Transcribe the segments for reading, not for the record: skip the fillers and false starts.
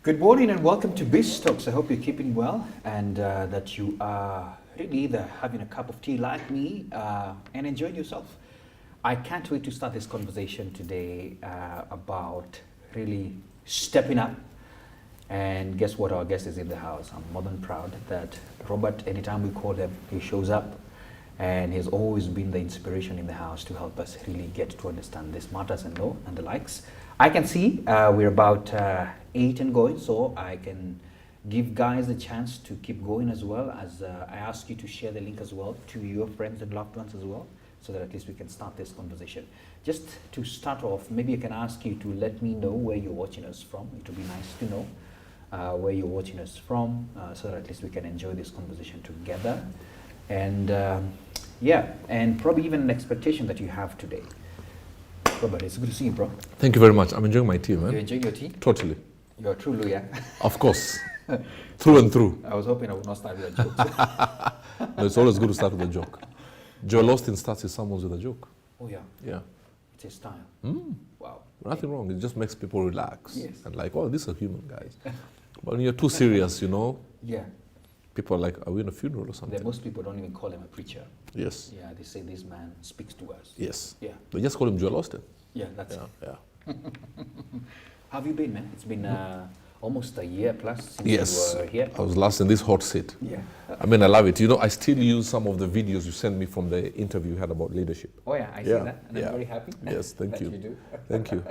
Good morning and welcome to Biz Talks. I hope you're keeping well and that you are really either having a cup of tea like me and enjoying yourself. I can't wait to start this conversation today about really stepping up. And guess what? Our guest is in the house. I'm more than proud that Robert, anytime we call him, he shows up. And he's always been the inspiration in the house to help us really get to understand these matters and know and the likes. I can see we're about 8 and going, so I can give guys a chance to keep going as well as I ask you to share the link as well to your friends and loved ones as well, so that at least we can start this conversation. Just to start off, maybe I can ask you to let me know where you're watching us from. It would be nice to know where you're watching us from, so that at least we can enjoy this conversation together. And yeah, and probably even an expectation that you have today. Robert, it's good to see you, bro. Thank you very much. I'm enjoying my tea, man. You're enjoying your tea? Totally. You're a true Luya. Of course. Through and through. I was hoping I would not start with a joke. No, it's always good to start with a joke. Joel Austin starts his sermons with a joke. Oh, yeah. Yeah. It's his style. Wow. Nothing wrong. It just makes people relax. Yes. And like, oh, these are human guys. But when you're too serious, you know, Yeah. people are like, are we in a funeral or something? Most people don't even call him a preacher. Yes. Yeah, they say this man speaks to us. Yes. Yeah. They just call him Joel Austin. Yeah, that's it. Yeah. How have you been, man? It's been almost a year plus since Yes. you were here. I was last in this hot seat. Yeah. I mean, I love it. You know, I still use some of the videos you sent me from the interview you had about leadership. Oh, yeah, I see Yeah, that. And yeah. I'm very happy. Yes, thank that you. You do. Thank you.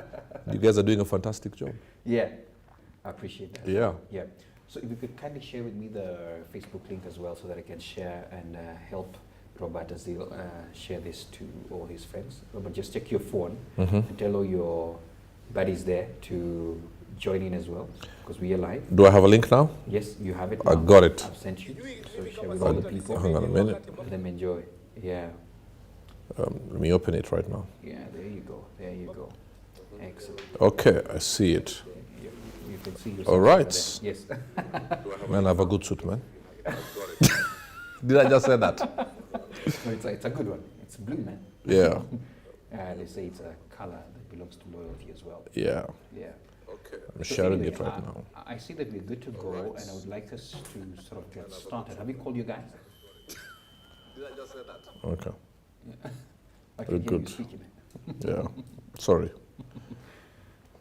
You guys are doing a fantastic job. Yeah, I appreciate that. Yeah. Yeah. So if you could kindly share with me the Facebook link as well so that I can share and help Robert as he'll share this to all his friends. Robert, just check your phone and tell all your buddies there to join in as well, because we are live. Do I have a link now? Yes, you have it. I now. got it. I've sent you. So share with all the people. Hang on a minute. Let them enjoy. Yeah. Let me open it right now. Yeah, there you go. There you go. Excellent. Okay, I see it. You can see yourself. All right. Yes. Man, I have a good suit, man. Did I just say that? No, it's a good one. It's blue, man. Yeah. They say it's a color that belongs to loyalty as well. Yeah. Yeah. Okay. I'm So sharing anyway, it right now. I see that we're good to go, and I would like us to sort of get started. Have you called you guys? Did I just say that? Okay. Yeah. I Very can hear good. you speaking, man. Yeah. Sorry.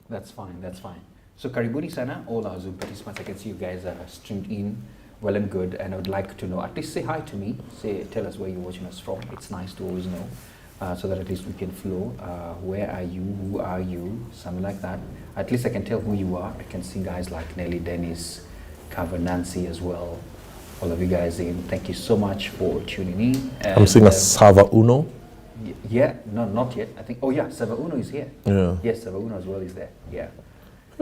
That's fine, that's fine. So karibuni sana, all our Zoom participants. I can see you guys are streamed in well and good, and I would like to know, at least say hi to me, tell us where you're watching us from. It's nice to always know, so that at least we can flow. Where are you? Who are you? Something like that. At least I can tell who you are. I can see guys like Nelly, Dennis, Cover, Nancy as well. All of you guys in. Thank you so much for tuning in. And, I'm seeing a Sava Uno. Yeah, no, not yet. I think, oh yeah, Sava Uno is here. Yeah. Yes, Sava Uno as well is there. Yeah.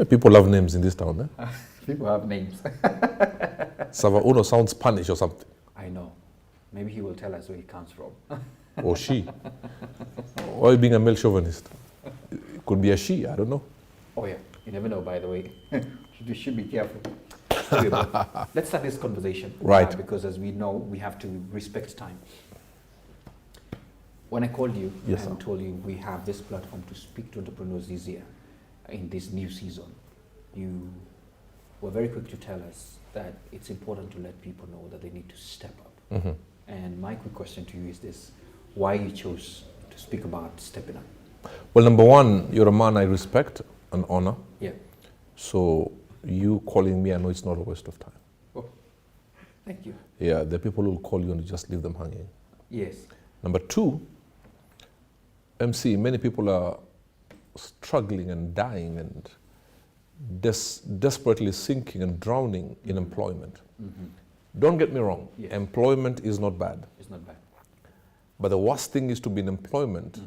People love names in this town, eh? People have names. Sava Uno sounds Spanish or something. I know. Maybe he will tell us where he comes from. Or she. Why are you being a male chauvinist? It could be a she, I don't know. Oh yeah, you never know, by the way. You should be careful. Anyway, let's start this conversation. Right. Because as we know, we have to respect time. When I called you and told you we have this platform to speak to entrepreneurs this year, in this new season, you were very quick to tell us that it's important to let people know that they need to step up. And my quick question to you is this: why you chose to speak about stepping up? Well, number one, you're a man I respect and honor. Yeah. So you calling me, I know it's not a waste of time. Oh, thank you. Yeah, the people who will call you and you just leave them hanging. Yes. Number two, MC, many people are struggling and dying and desperately sinking and drowning in employment. Don't get me wrong, employment is not bad. It's not bad. But the worst thing is to be in employment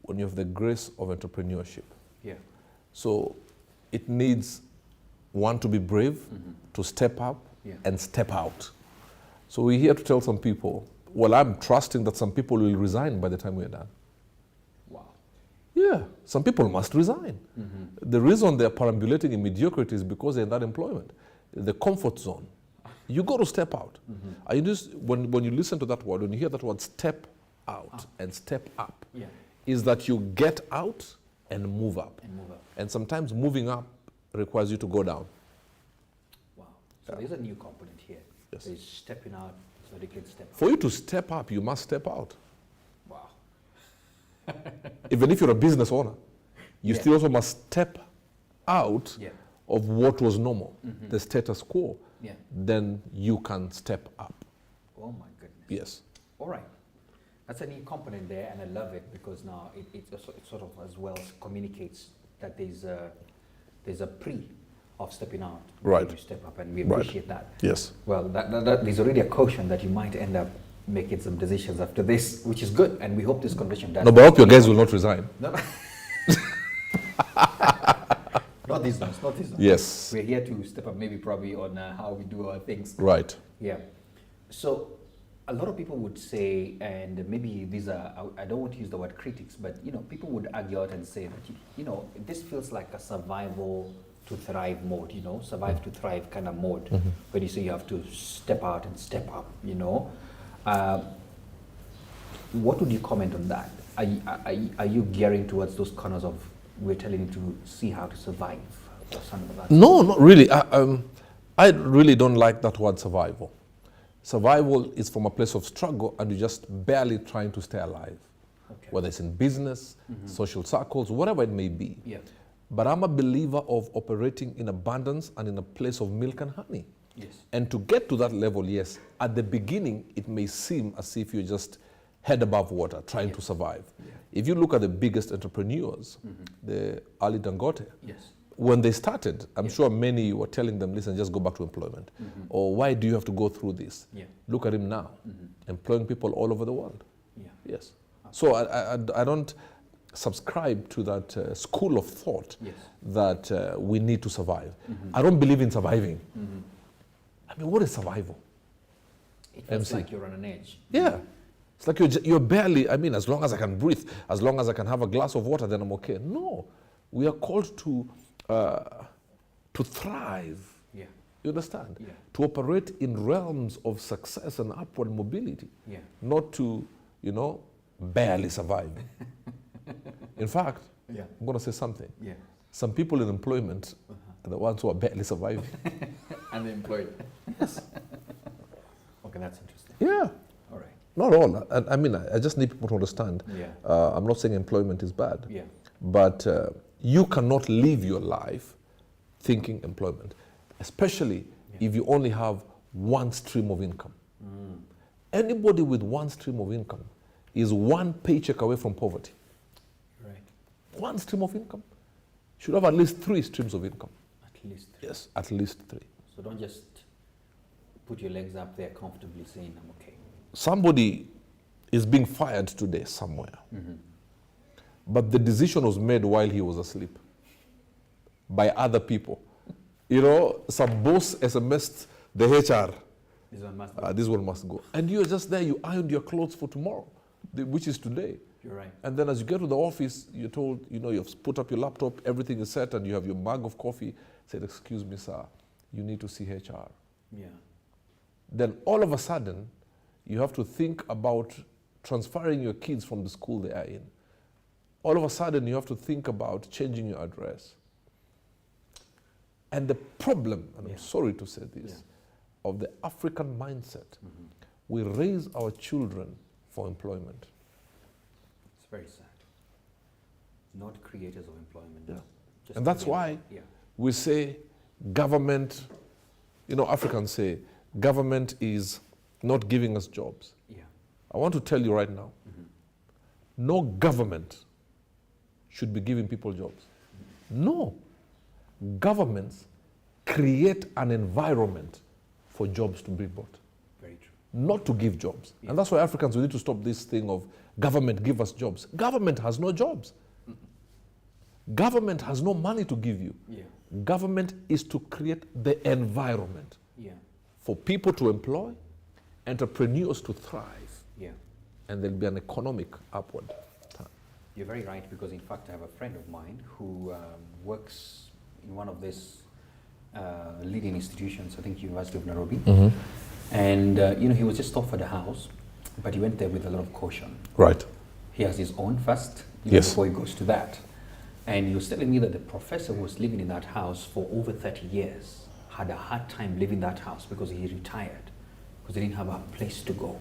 when you have the grace of entrepreneurship. Yeah. So it needs one to be brave, to step up and step out. So we're here to tell some people, well, I'm trusting that some people will resign by the time we're done. Wow. Yeah, some people must resign. The reason they're perambulating in mediocrity is because they're in that employment, the comfort zone. You got to step out. I just, when you listen to that word, when you hear that word step out and step up, is that you get out and move up. And sometimes moving up requires you to go down. So there's a new component here. Yes. There's stepping out so they can step For you to step up, you must step out. Wow. Even if you're a business owner, you Yeah. still also must step out Yeah. of what was normal, the status quo. Yeah. Then you can step up. Oh my goodness. Yes. All right. That's a new component there, and I love it because now it sort of as well communicates that there's a pre of stepping out. Right. You step up, and we Right. appreciate that. Yes. Well, that there's already a caution that you might end up making some decisions after this, which is good, and we hope this conversation does. No, but I hope your guys will not resign. No, no. Not these ones, not these ones. Yes. We're here to step up, maybe probably on how we do our things. Right. Yeah. So a lot of people would say, and maybe these are, I don't want to use the word critics, but people would argue out and say that, this feels like a survival to thrive mode, survive to thrive kind of mode, when you say you have to step out and step up, what would you comment on that? Are you gearing towards those corners of, we're telling you to see how to survive or something like that? No, not really. I really don't like that word survival. Survival is from a place of struggle and you're just barely trying to stay alive. Okay. Whether it's in business, social circles, whatever it may be. Yeah. But I'm a believer of operating in abundance and in a place of milk and honey. Yes. And to get to that level, yes, at the beginning, it may seem as if you're just head above water, trying to survive. Yeah. If you look at the biggest entrepreneurs, the Ali Dangote, Yes. when they started, I'm sure many were telling them, listen, just go back to employment. Or why do you have to go through this? Yeah. Look at him now, employing people all over the world. Yeah. Yes. So I don't subscribe to that school of thought Yes. that we need to survive. I don't believe in surviving. I mean, what is survival? It feels MC. like you're on an edge. Yeah. It's like you're barely, I mean, as long as I can breathe, as long as I can have a glass of water, then I'm okay. No. We are called to thrive. Yeah. You understand? Yeah. To operate in realms of success and upward mobility. Yeah. Not to, barely survive. In fact, Yeah. I'm going to say something. Yeah. Some people in employment are the ones who are barely surviving. Unemployed. Okay, that's interesting. Yeah. All right. Not all. I mean, I just need people to understand. Yeah. I'm not saying employment is bad. Yeah. But you cannot live your life thinking employment, especially if you only have one stream of income. Anybody with one stream of income is one paycheck away from poverty. Right. One stream of income. Should have at least 3 streams of income. At least 3. Yes, at least 3. So don't just put your legs up there comfortably saying, I'm okay. Somebody is being fired today somewhere. But the decision was made while he was asleep by other people. Some boss SMS'd the HR. This one must go. This one must go. And you're just there, you ironed your clothes for tomorrow, which is today. You're right. And then as you get to the office, you're told, you've put up your laptop, everything is set, and you have your mug of coffee. Said, excuse me, sir, you need to see HR. Yeah. Then all of a sudden, you have to think about transferring your kids from the school they are in. All of a sudden, you have to think about changing your address. And the problem, and I'm sorry to say this, of the African mindset, we raise our children for employment. It's very sad. Not creators of employment. Yeah. Just And that's to be- why Yeah. we say government, Africans say government is not giving us jobs. Yeah. I want to tell you right now, no government should be giving people jobs. No. Governments create an environment for jobs to be brought, Very true. not to give jobs. And that's why Africans, we need to stop this thing of government give us jobs. Government has no jobs. Government has no money to give you. Yeah. Government is to create the environment Yeah. for people to employ, entrepreneurs to thrive, Yeah. and there'll be an economic upward turn. You're very right, because in fact I have a friend of mine who works in one of these leading institutions, I think University of Nairobi. And he was just offered a house, but he went there with a lot of caution. Right. He has his own first, Yes. before he goes to that. And he was telling me that the professor was living in that house for over 30 years had a hard time leaving that house because he retired, because they didn't have a place to go.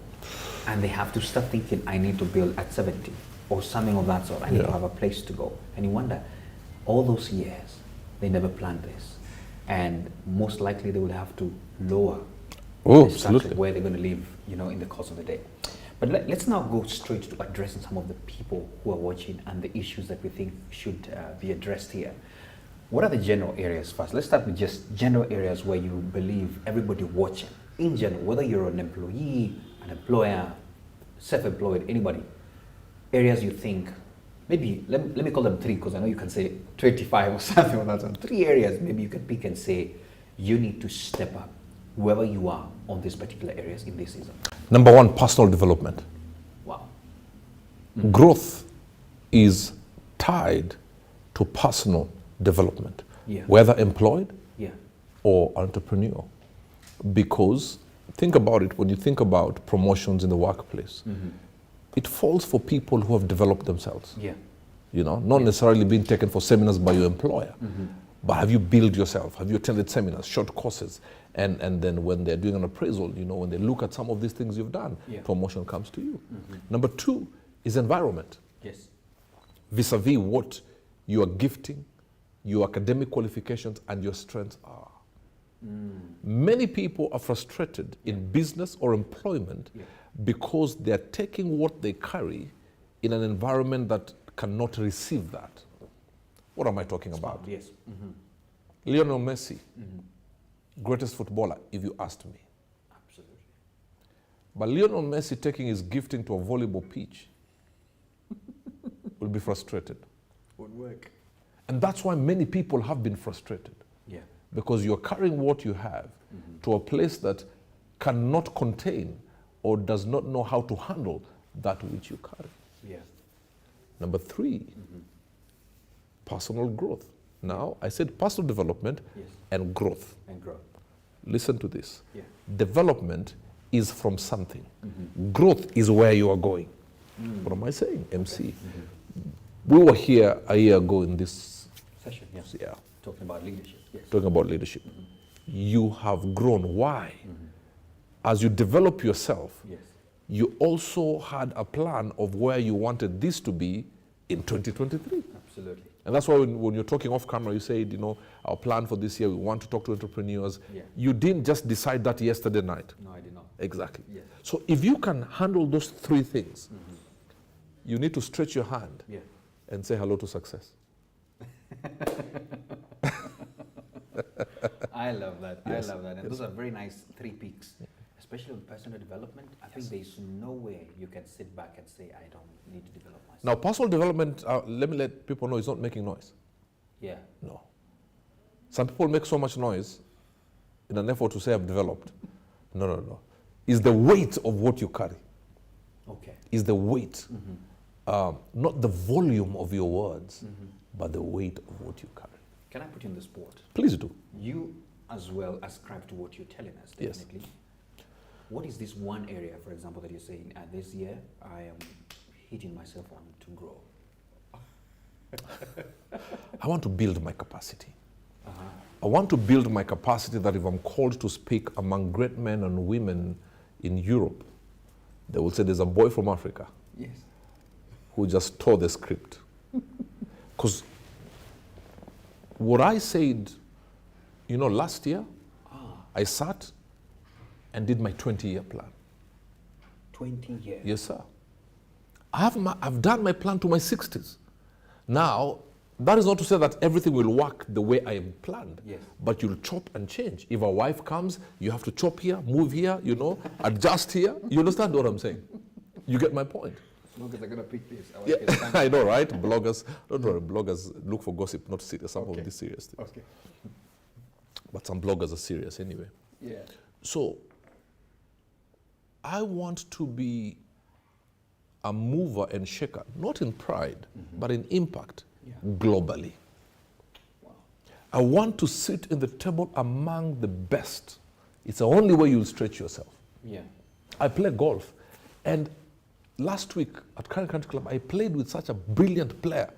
And they have to start thinking, I need to build at 70 or something of that sort. I need to have a place to go. And you wonder, all those years, they never planned this. And most likely they would have to lower the structure where they're going to live, you know, in the course of the day. But let's now go straight to addressing some of the people who are watching and the issues that we think should be addressed here. What are the general areas first? Let's start with just general areas where you believe everybody watching, in general, whether you're an employee, an employer, self-employed, anybody, areas you think, maybe, let me call them 3, because I know you can say 25 or something like that. So 3 areas maybe you can pick and say, you need to step up, whoever you are, on these particular areas in this season. Number 1, personal development. Wow. Growth is tied to personal development, whether employed or entrepreneur. Because think about it, when you think about promotions in the workplace, it falls for people who have developed themselves. You know, not necessarily being taken for seminars by your employer, but have you built yourself? Have you attended seminars, short courses? And then when they're doing an appraisal, you know, when they look at some of these things you've done, promotion comes to you. Number 2 is environment. Vis-a-vis what your gifting, your academic qualifications, and your strengths are. Many people are frustrated in business or employment because they're taking what they carry in an environment that cannot receive that. What am I talking about? Lionel Messi, greatest footballer, if you asked me. Absolutely. But Lionel Messi taking his gifting to a volleyball pitch will be frustrated. Won't work. And that's why many people have been frustrated. Because you're carrying what you have to a place that cannot contain or does not know how to handle that which you carry. Number 3, personal growth. Now, I said personal development and growth. Listen to this. Development is from something. Growth is where you are going. What am I saying, MC? We were here a year ago in this session, talking about leadership. Talking about leadership. You have grown. Why? As you develop yourself, you also had a plan of where you wanted this to be in 2023. Absolutely. And that's why when you're talking off camera, you said, you know, our plan for this year, we want to talk to entrepreneurs. You didn't just decide that yesterday night. No, I did not. Exactly. So if you can handle those 3 things, you need to stretch your hand and say hello to success. I love that. I love that. And those are very nice 3 peaks, especially with personal development. I think there's no way you can sit back and say, I don't need to develop myself. Now, personal development, let me let people know, it's not making noise. No. Some people make so much noise in an effort to say I've developed. No. It's the weight of what you carry. It's the weight. Not the volume of your words, but the weight of what you carry. Can I put you in the spot? Please do. You as well ascribe to what you're telling us, definitely. What is this one area, for example, that you're saying, this year I am hitting myself on to grow? I want to build my capacity. I want to build my capacity that if I'm called to speak among great men and women in Europe, they will say there's a boy from Africa who just tore the script. Because what I said, you know, last year, I sat and did my 20-year plan. 20 years? Yes, sir. I've done my plan to my 60s. Now, that is not to say that everything will work the way I have planned. But you'll chop and change. If a wife comes, you have to chop here, move here, you know, adjust here. You understand what I'm saying? You get my point? Bloggers are going to pick this. I know, right? Bloggers, don't worry, bloggers look for gossip, not serious. Some of these serious things. But some bloggers are serious anyway. So, I want to be a mover and shaker, not in pride, but in impact, globally. I want to sit in the table among the best. It's the only way you'll stretch yourself. I play golf, and last week at Current Country Club, I played with such a brilliant player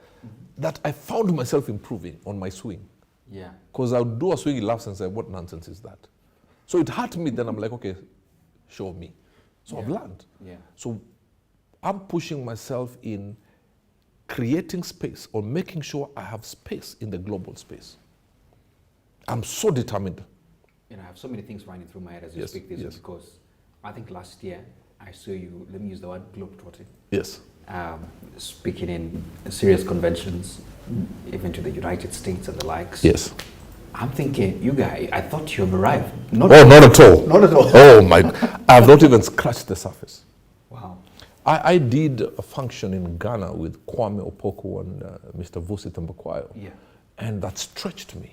that I found myself improving on my swing. Yeah. Because I would do a swing, he laughs and say, what nonsense is that? So it hurt me, then I'm like, okay, show me. So I've learned. Yeah. So I'm pushing myself in creating space or making sure I have space in the global space. I'm so determined. I have so many things running through my head as you speak this, because I think last year I saw you, let me use the word globetrotting. Yes. Speaking in serious conventions, even to the United States and the likes. Yes. I'm thinking, you guys, I thought you have arrived. Not at all. Not at all. Oh my, I've not even scratched the surface. Wow. I did a function in Ghana with Kwame Opoku and Mr. Vusi Tambakwayo. Yeah. And that stretched me.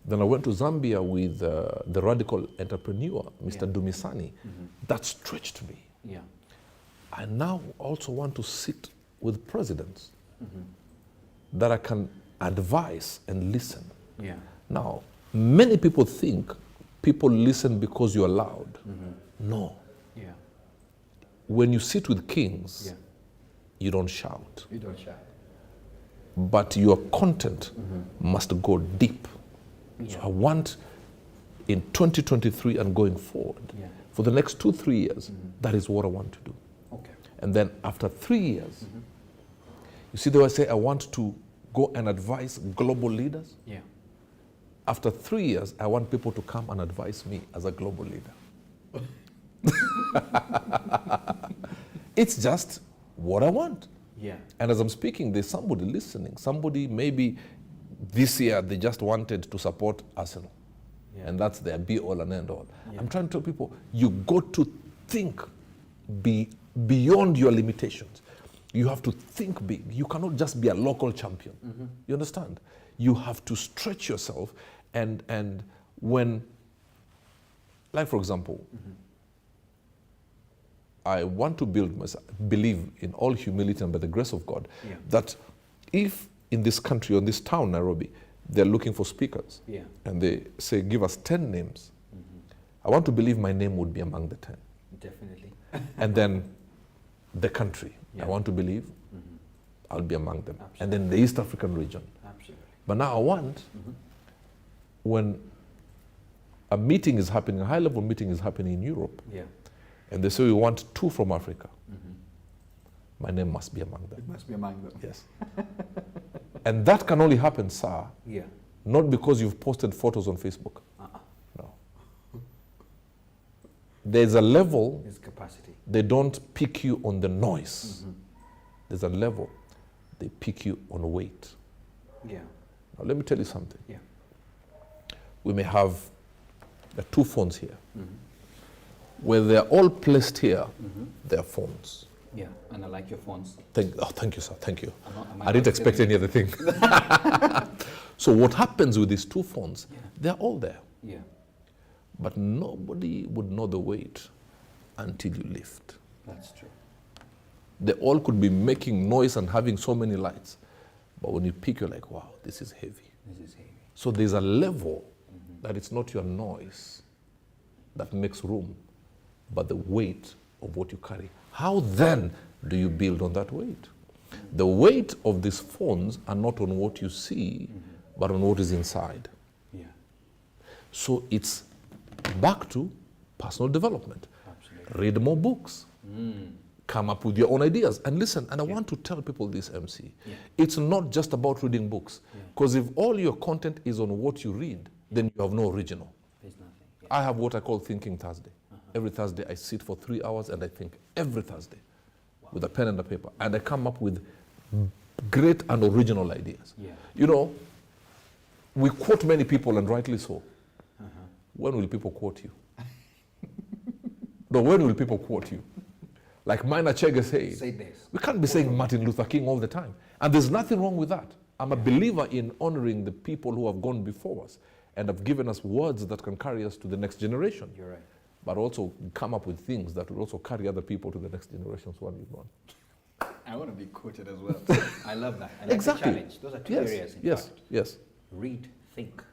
Then I went to Zambia with the radical entrepreneur, Mr. Dumisani. That stretched me. Yeah. I now also want to sit with presidents that I can advise and listen. Yeah. Now, many people think people listen because you're loud. No. Yeah. When you sit with kings, Yeah. you don't shout. You don't shout. But your content must go deep. Yeah. So I want in 2023 and going forward, for the next 2-3 years, that is what I want to do. Okay. And then after 3 years, you see the way I say I want to go and advise global leaders? Yeah. After 3 years, I want people to come and advise me as a global leader. It's just what I want. Yeah. And as I'm speaking, there's somebody listening. Somebody maybe this year they just wanted to support Arsenal. Yeah. And that's their be all and end all. Yeah. I'm trying to tell people, you got to think beyond your limitations. You have to think big. You cannot just be a local champion. You understand? You have to stretch yourself, and when, like for example, I want to believe in all humility and by the grace of God, that if in this country, or in this town, Nairobi, they're looking for speakers, and they say, give us 10 names, I want to believe my name would be among the 10. Definitely. And then the country, I want to believe I'll be among them. Absolutely. And then the East African region. Absolutely. But now I want, when a meeting is happening, a high-level meeting is happening in Europe, and they say we want 2 from Africa, my name must be among them. It must be among them. Yes. And that can only happen, sir, not because you've posted photos on Facebook. No. There's a level, There's capacity. they don't pick you on the noise. There's a level, they pick you on weight. Yeah. Now let me tell you something. Yeah. We may have the 2 phones here. Where they're all placed here, they're phones. Yeah, and I like your phones. Thank you, sir. Thank you. Am I didn't expect any other thing. So what happens with these 2 phones? They're all there. Yeah. But nobody would know the weight until you lift. That's true. They all could be making noise and having so many lights. But when you pick, you're like, wow, this is heavy. This is heavy. So there's a level that it's not your noise that makes room, but the weight of what you carry. How then do you build on that weight? The weight of these phones are not on what you see, but on what is inside. Yeah. So it's back to personal development. Absolutely. Read more books. Come up with your own ideas. And listen, and I want to tell people this, MC. It's not just about reading books. Because if all your content is on what you read, then you have no original. There's nothing. I have what I call Thinking Thursday. Every Thursday I sit for 3 hours and I think every Thursday with a pen and a paper. And I come up with great and original ideas. You know, we quote many people, and rightly so. When will people quote you? No, when will people quote you? Like Minor Chege said, Say this. we can't be saying Martin Luther King all the time. And there's nothing wrong with that. I'm a believer in honoring the people who have gone before us and have given us words that can carry us to the next generation. You're right. But also come up with things that will also carry other people to the next generations when we've gone. I want to be quoted as well. I love that. I like Exactly. the challenge. Those are 2 areas, in fact. Yes. Read, think.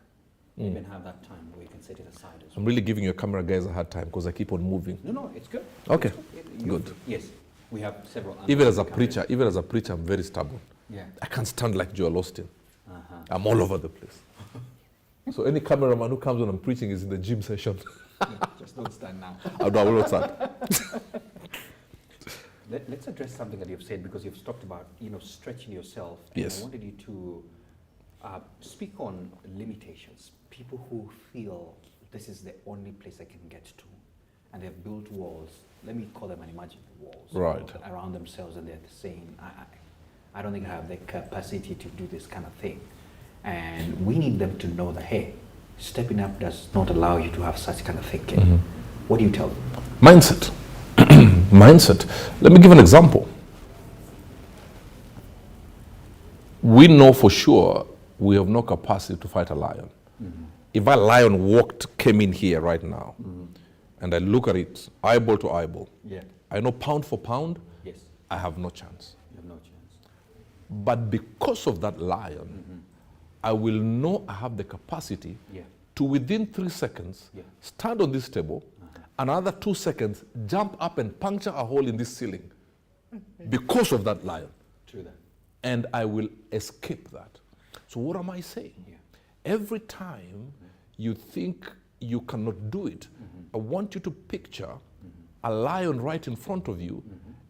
Even have that time where you can set it aside as well. I'm really giving your camera guys a hard time because I keep on moving. No, it's good. Okay, It's good. Yes, we have several. Even as a angles to preacher, I'm very stubborn. come in. I can't stand like Joel Austin. Yeah. I'm all over the place. So any cameraman who comes when I'm preaching is in the gym session. Just don't stand now. I will not stand. Let's address something that you've said, because you've talked about, stretching yourself. And Yes. I wanted you to speak on limitations. People who feel this is the only place I can get to, and they've built walls. Let me call them unimaginable walls. Right. Around themselves, and they're saying, I don't think I have the capacity to do this kind of thing. And we need them to know that, hey, stepping up does not allow you to have such kind of thinking. Mm-hmm. What do you tell them? Mindset. Mindset. Let me give an example. We know for sure we have no capacity to fight a lion. Mm-hmm. If a lion came in here right now, and I look at it eyeball to eyeball, Yeah. I know pound for pound, Yes. I have no chance. You have no chance. But because of that lion, I will know I have the capacity Yeah. to, within 3 seconds, Yeah. stand on this table, another 2 seconds, jump up and puncture a hole in this ceiling because of that lion. True that. And I will escape that. So what am I saying? Yeah. Every time you think you cannot do it, I want you to picture a lion right in front of you,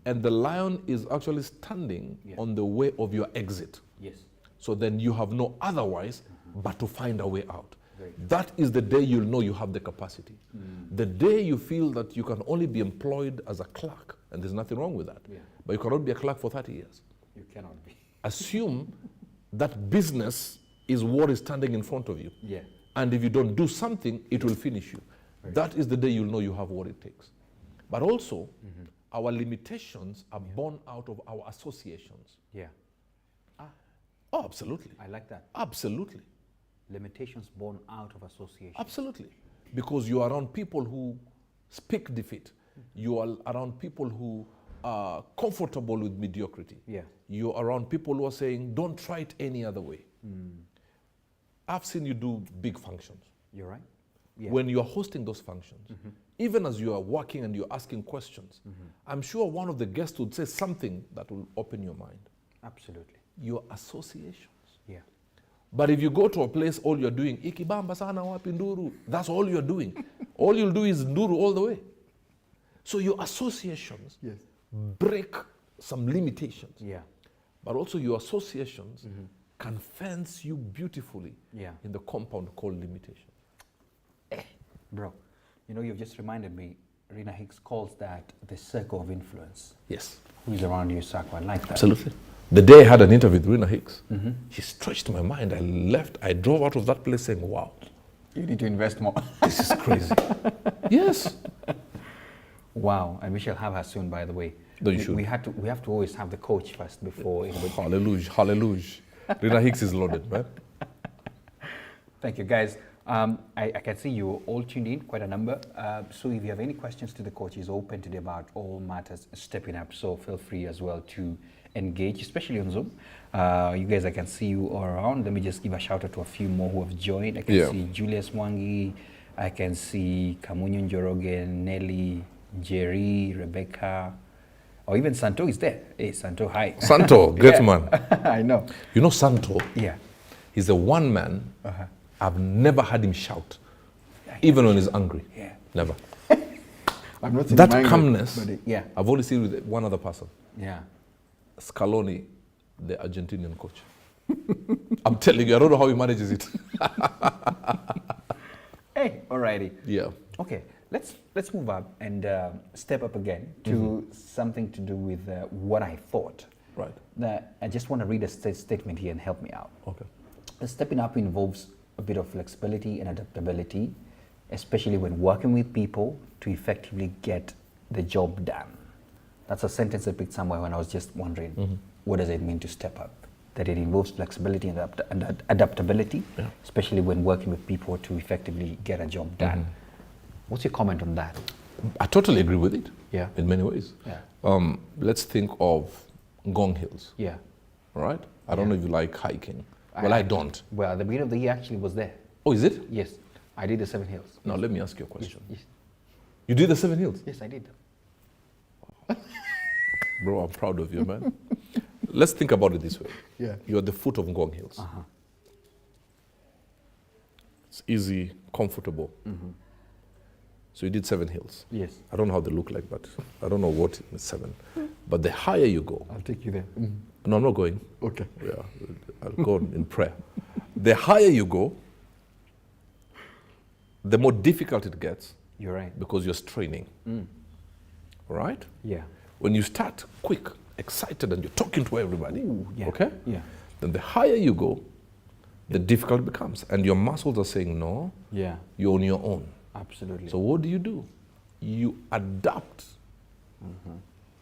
and the lion is actually standing on the way of your exit. Yes. So then you have no otherwise but to find a way out. Very That is the day you'll know you have the capacity. The day you feel that you can only be employed as a clerk, and there's nothing wrong with that, Yeah. but you cannot be a clerk for 30 years. You cannot be. Assume that business is what is standing in front of you. Yeah. And if you don't do something, it will finish you. That is the day you'll know you have what it takes. But also, our limitations are born out of our associations. Yeah. Oh, absolutely. I like that. Absolutely. Limitations born out of association. Absolutely. Because you are around people who speak defeat. You are around people who are comfortable with mediocrity. Yeah. You're around people who are saying, don't try it any other way. I've seen you do big functions. You're right. Yeah. When you are hosting those functions, even as you are working and you're asking questions, I'm sure one of the guests would say something that will open your mind. Absolutely. Your associations. Yeah. But if you go to a place, all you're doing, ikibamba sana wapi nduru, that's all you're doing. All you'll do is nduru all the way. So your associations break some limitations. Yeah. But also your associations can fence you beautifully in the compound called limitation. Bro, you've just reminded me, Rena Hicks calls that the circle of influence. Yes. Who's around your circle? I like that. Absolutely. The day I had an interview with Rena Hicks, she stretched my mind. I drove out of that place saying, wow. You need to invest more. This is crazy. Yes. Wow, and we shall have her soon, by the way. No, you should. We have to always have the coach first before anybody. Hallelujah, hallelujah. Rena Hicks is loaded, man. Thank you, guys. I can see you all tuned in, quite a number. So if you have any questions to the coach, he's open today about all matters stepping up. So feel free as well to engage, especially on Zoom. You guys, I can see you all around. Let me just give a shout out to a few more who have joined. I can see Julius Mwangi. I can see Kamunyo Njoroge, Nelly, Jerry, Rebecca, or even Santo is there. Hey, Santo, hi. Santo, great man. I know. You know Santo? Yeah. He's the one man I've never had him shout, even when he's angry. Yeah. Never. I'm not That calmness, yeah. I've only seen with one other person. Yeah. Scaloni, the Argentinian coach. I'm telling you, I don't know how he manages it. Hey, alrighty. Yeah. Okay, let's move up and step up again to something to do with what I thought. Right. That I just want to read a statement here and help me out. Okay. The stepping up involves a bit of flexibility and adaptability, especially when working with people to effectively get the job done. That's a sentence I picked somewhere when I was just wondering, what does it mean to step up? That it involves flexibility and adaptability, especially when working with people to effectively get a job done. What's your comment on that? I totally agree with it. Yeah. In many ways. Yeah. Let's think of Ngong Hills. Yeah. Right? I don't know if you like hiking. Well, I don't. Well, the beginning of the year actually was there. Oh, is it? Yes. I did the 7 Hills. Now, let me ask you a question. Yes. You did the 7 Hills? Yes, I did. Bro, I'm proud of you, man. Let's think about it this way. Yeah. You're at the foot of Ngong Hills. It's easy, comfortable. So you did 7 hills. Yes. I don't know how they look like, but I don't know what is 7. But the higher you go, I'll take you there. no, I'm not going. Okay. Yeah, I'll go in prayer. The higher you go, the more difficult it gets. You're right. Because you're straining. Right? Yeah. When you start quick, excited, and you're talking to everybody, Yeah. okay? Yeah. Then the higher you go, the difficult it becomes. And your muscles are saying, no, Yeah. you're on your own. Absolutely. So what do? You adapt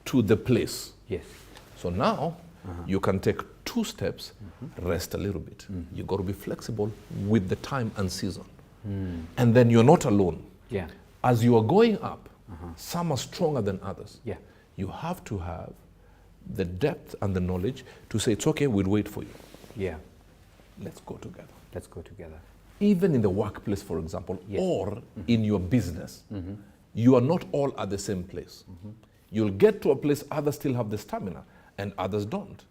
to the place. Yes. So now you can take 2 steps, rest a little bit. You got to be flexible with the time and season. And then you're not alone. Yeah. As you are going up, some are stronger than others. Yeah. You have to have the depth and the knowledge to say, it's okay, we'll wait for you. Yeah. Let's go together. Let's go together. Even in the workplace, for example, Yes. or in your business, you are not all at the same place. You'll get to a place others still have the stamina and others don't.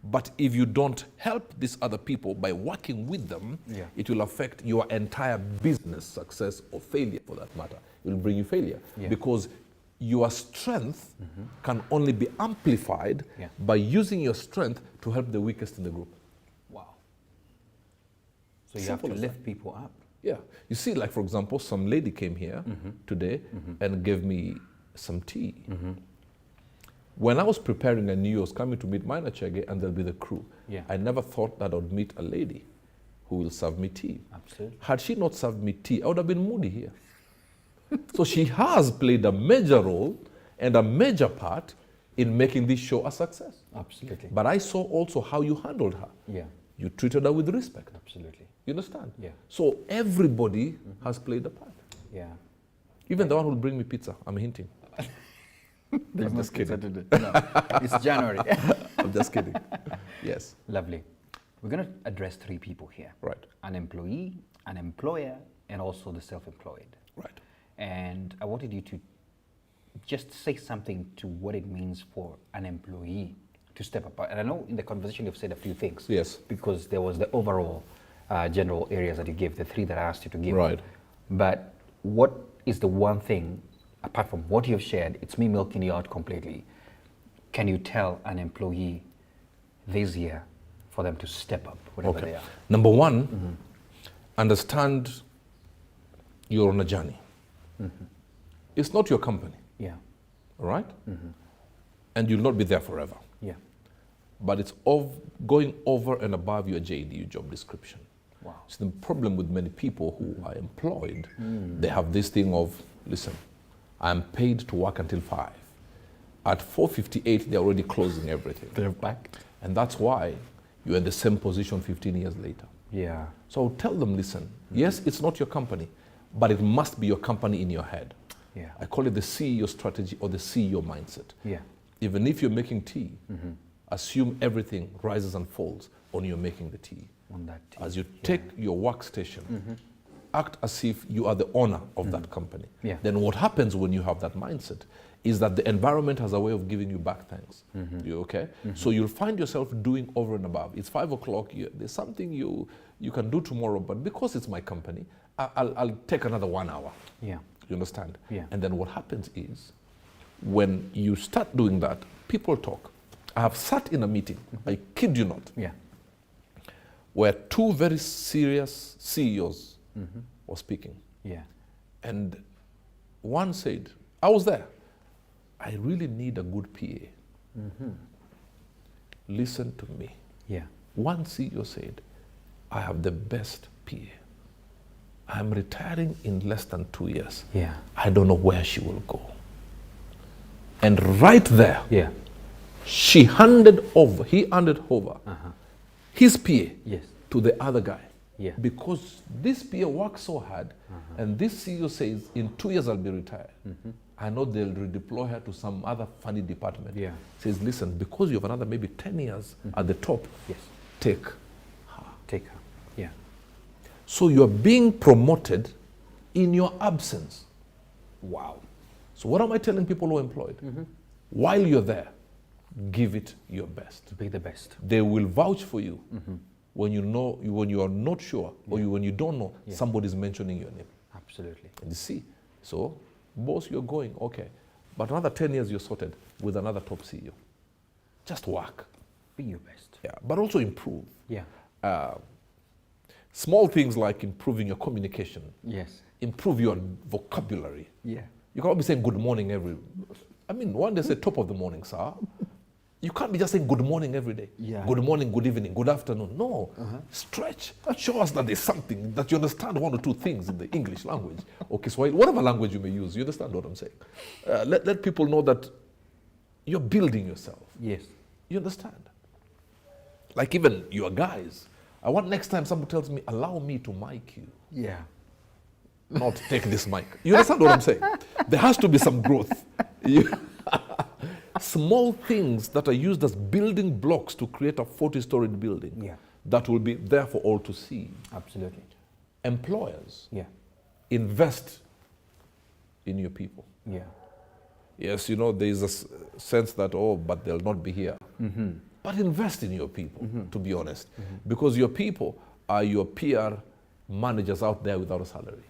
But if you don't help these other people by working with them, it will affect your entire business success or failure for that matter. It will bring you failure because your strength can only be amplified by using your strength to help the weakest in the group. Wow. So you Simple have as to lift people up. Yeah. You see, like, for example, some lady came here today and gave me some tea. When I was preparing, I knew I was coming to meet Minor Chege and there'll be the crew. Yeah. I never thought that I would meet a lady who will serve me tea. Absolutely. Had she not served me tea, I would have been moody here. So she has played a major role and a major part in making this show a success. Absolutely. But I saw also how you handled her. Yeah. You treated her with respect. Absolutely. You understand? Yeah. So everybody has played a part. Yeah. Even the one who will bring me pizza, I'm hinting. There's I'm no just kidding. pizza today. No, it's January. I'm just kidding. Yes. Lovely. We're going to address 3 people here. Right. An employee, an employer, and also the self-employed. Right. And I wanted you to just say something to what it means for an employee to step up. And I know in the conversation you've said a few things. Yes. Because there was the overall general areas that you gave, the 3 that I asked you to give. Right. But what is the one thing, apart from what you've shared, it's me milking you out completely, can you tell an employee this year for them to step up, whatever they are? Number 1, understand you're on a journey. It's not your company. Yeah. All right? And you'll not be there forever. Yeah. But it's going over and above your JD, your job description. Wow. So the problem with many people who are employed, they have this thing of, listen, I'm paid to work until 5. At 4:58, they're already closing everything. They're back. And that's why you're in the same position 15 years later. Yeah. So I'll tell them, listen, yes, it's not your company, but it must be your company in your head. Yeah. I call it the CEO strategy or the CEO mindset. Yeah. Even if you're making tea, assume everything rises and falls on you making the tea. On that team. As you take your workstation, act as if you are the owner of that company. Yeah. Then what happens when you have that mindset is that the environment has a way of giving you back thanks. You okay? So you'll find yourself doing over and above. It's 5 o'clock, there's something you can do tomorrow, but because it's my company, I'll take another 1 hour. Yeah. You understand? Yeah. And then what happens is, when you start doing that, people talk. I have sat in a meeting, I kid you not, Yeah. where 2 very serious CEOs were speaking. Yeah. And one said, I was there, I really need a good PA. Listen to me. Yeah. One CEO said, I have the best PA. I'm retiring in less than 2 years. Yeah. I don't know where she will go. And right there, Yeah. he handed over his PA Yes. to the other guy. Yeah. Because this PA works so hard, and this CEO says, in 2 years I'll be retired. I know they'll redeploy her to some other funny department. Yeah. Says, listen, because you have another maybe 10 years at the top, Yes. take. Take her. Yeah. So you're being promoted in your absence. Wow. So what am I telling people who are employed? While you're there, give it your best. To be the best. They will vouch for you when you are not sure, or when you don't know, somebody's mentioning your name. Absolutely. And you see, so boss, you're going, okay. But another 10 years you're sorted with another top CEO. Just work. Be your best. Yeah, but also improve. Yeah. Small things like improving your communication. Yes. Improve your vocabulary. Yeah. You can't be saying good morning one day say top of the morning, sir. You can't be just saying good morning every day. Yeah. Good morning, good evening, good afternoon. No. Stretch. Show us that there's something, that you understand one or two things in the English language. Okay, so whatever language you may use, you understand what I'm saying. Let people know that you're building yourself. Yes. You understand? Like even your guys. I want next time somebody tells me, allow me to mic you. Yeah. Not take this mic. You understand what I'm saying? There has to be some growth. Small things that are used as building blocks to create a 40-story building that will be there for all to see. Absolutely. Employers, invest in your people. Yeah. Yes, there is a sense that, but they'll not be here. But invest in your people, to be honest. Because your people are your PR managers out there without a salary.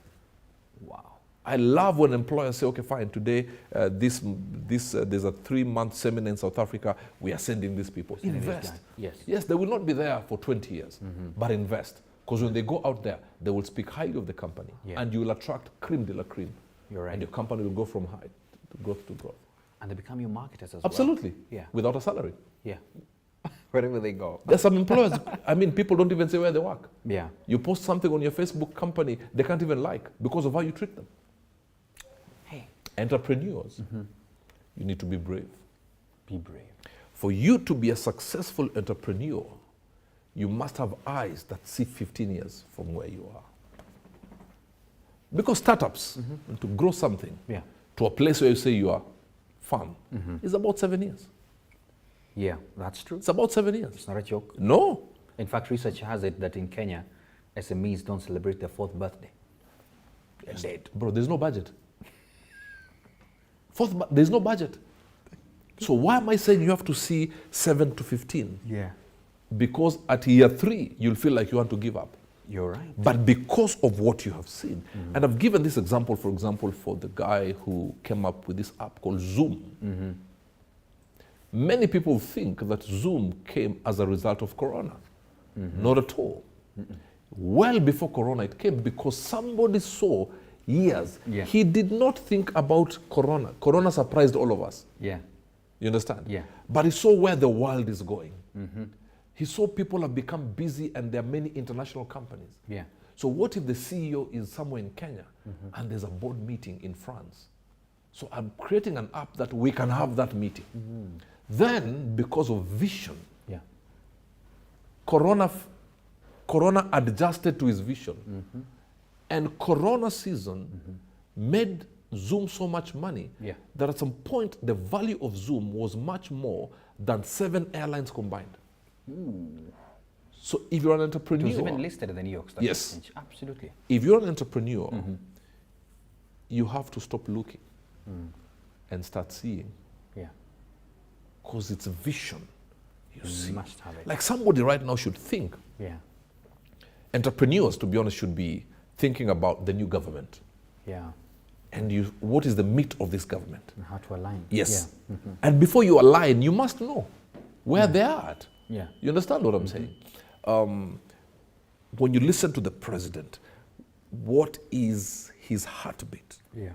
Wow. I love when employers say, okay, fine, today there's a 3-month seminar in South Africa, we are sending these people. Invest. Yes, they will not be there for 20 years, but invest. Because when they go out there, they will speak highly of the company, and you will attract creme de la creme. You're right. And your company will go from high to growth to growth. And they become your marketers as Absolutely. well. Yeah. Without a salary. Yeah. Wherever they go. There's some employers, people don't even say where they work. Yeah. You post something on your Facebook company, they can't even like because of how you treat them. Hey. Entrepreneurs, you need to be brave. Be brave. For you to be a successful entrepreneur, you must have eyes that see 15 years from where you are. Because startups, to grow something to a place where you say you are firm, is about 7 years. Yeah, that's true. It's about 7 years. It's not a joke. No. In fact, research has it that in Kenya, SMEs don't celebrate their 4th birthday. They're dead. Bro, there's no budget. There's no budget. So why am I saying you have to see 7 to 15? Yeah. Because at year 3, you'll feel like you want to give up. You're right. But because of what you have seen. And I've given this example, for example, for the guy who came up with this app called Zoom. Many people think that Zoom came as a result of Corona. Not at all. Well before Corona, it came because somebody saw years. Yeah. He did not think about Corona. Corona surprised all of us. Yeah. You understand? Yeah. But he saw where the world is going. He saw people have become busy and there are many international companies. Yeah. So what if the CEO is somewhere in Kenya and there's a board meeting in France? So I'm creating an app that we can have that meeting. Then, because of vision, Corona adjusted to his vision. And Corona season made Zoom so much money that at some point the value of Zoom was much more than 7 airlines combined. So if you're an entrepreneur... It was even listed at the New York Stock Exchange. Absolutely. If you're an entrepreneur, you have to stop looking and start seeing. Yeah. Because it's a vision. You see. Must have it. Like somebody right now should think. Yeah. Entrepreneurs, to be honest, should be thinking about the new government. Yeah. And what is the meat of this government? And how to align. Yes. And before you align, you must know where they are at. Yeah. You understand what I'm saying? When you listen to the president, what is his heartbeat? Yeah.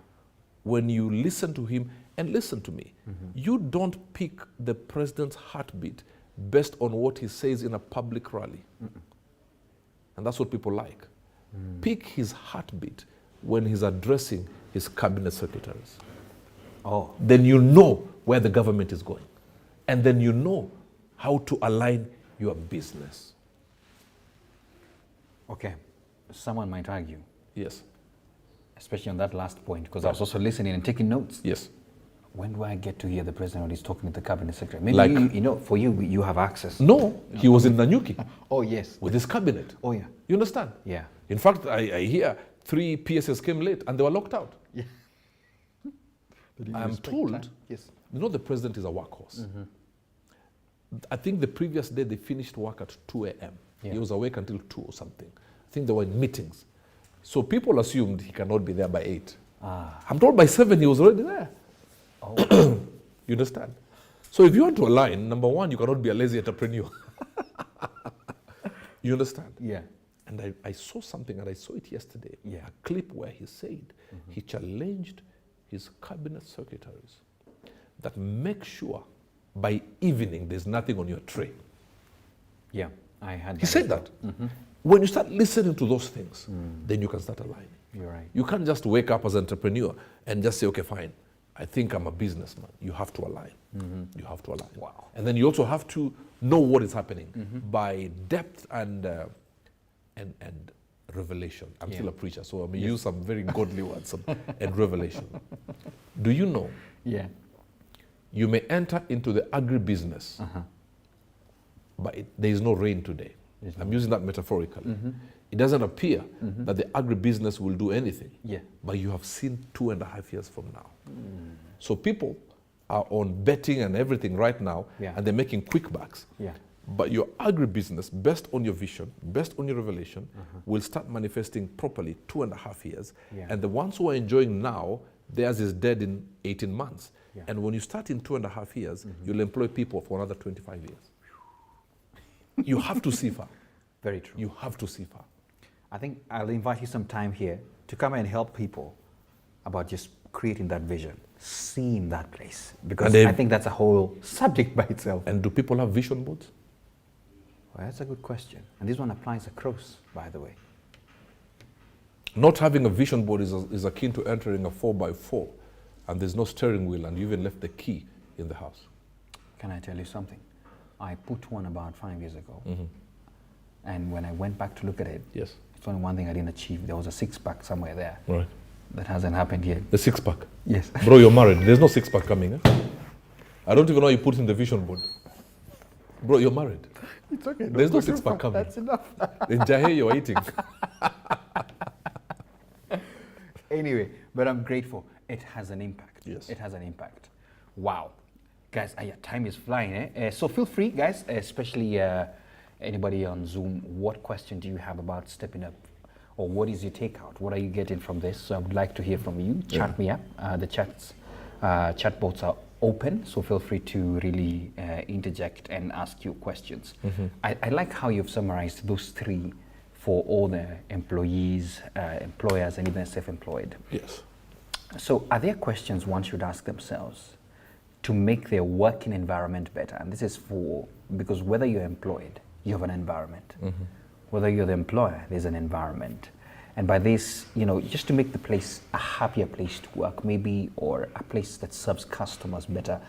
When you listen to him, and listen to me, you don't pick the president's heartbeat based on what he says in a public rally. And that's what people like. Pick his heartbeat when he's addressing his cabinet secretaries. Oh. Then you know where the government is going. And then you know how to align your business. Okay. Someone might argue. Yes. Especially on that last point, because I was also listening and taking notes. Yes. When do I get to hear the president when he's talking to the cabinet secretary? Maybe Like, for you, you have access. No, he was in Nanyuki. Oh, yes. With his cabinet. Oh, yeah. You understand? Yeah. In fact, I hear 3 PSS came late and they were locked out. Yeah. I am told, the president is a workhorse. I think the previous day they finished work at 2 a.m. Yeah. He was awake until 2 or something. I think they were in meetings. So people assumed he cannot be there by 8. I'm told by 7 he was already there. Oh. You understand? So if you want to align, number one, you cannot be a lazy entrepreneur. You understand? Yeah. And I saw something, and I saw it yesterday. Yeah. A clip where he said he challenged his cabinet secretaries that make sure by evening there's nothing on your tray. Yeah, I had that. He said that. When you start listening to those things, then you can start aligning. You're right. You can't just wake up as an entrepreneur and just say, okay, fine, I think I'm a businessman. You have to align. You have to align. Wow. And then you also have to know what is happening by depth and revelation. I'm still a preacher, so I may use some very godly words and revelation. Do you know? Yeah. You may enter into the agribusiness, but there is no rain today. I'm using that metaphorically. It doesn't appear that the agribusiness will do anything, but you have seen 2.5 years from now. So people are on betting and everything right now, and they're making quick bucks. But your agribusiness, based on your vision, based on your revelation, will start manifesting properly 2.5 years. And the ones who are enjoying now, theirs is dead in 18 months. And when you start in 2.5 years, you'll employ people for another 25 years. You have to see far. Very true. You have to see far. I think I'll invite you some time here to come and help people about just creating that vision, seeing that place. Because I think that's a whole subject by itself. And do people have vision boards? Well, that's a good question. And this one applies across, by the way. Not having a vision board is akin to entering a 4x4 and there's no steering wheel and you even left the key in the house. Can I tell you something? I put one about 5 years ago. And when I went back to look at it, yes, it's only one thing I didn't achieve. There was a 6-pack somewhere there. Right. That hasn't happened yet. The 6-pack? Yes. Bro, you're married. There's no 6-pack coming. Eh? I don't even know you put in the vision board. Bro, you're married. It's okay. There's no 6-pack coming. That's enough. In Jahe, you're eating. Anyway, but I'm grateful. It has an impact. Yes. It has an impact. Wow. Guys, time is flying. So feel free, guys, especially anybody on Zoom, what question do you have about stepping up? Or what is your takeout? What are you getting from this? So I would like to hear from you. Chat me up. The chat boards are open, so feel free to really interject and ask your questions. I like how you've summarized those 3 for all the employees, employers, and even self-employed. Yes. So are there questions one should ask themselves to make their working environment better? And this is because whether you're employed, you have an environment. Whether you're the employer, there's an environment. And by this, just to make the place a happier place to work, maybe, or a place that serves customers better.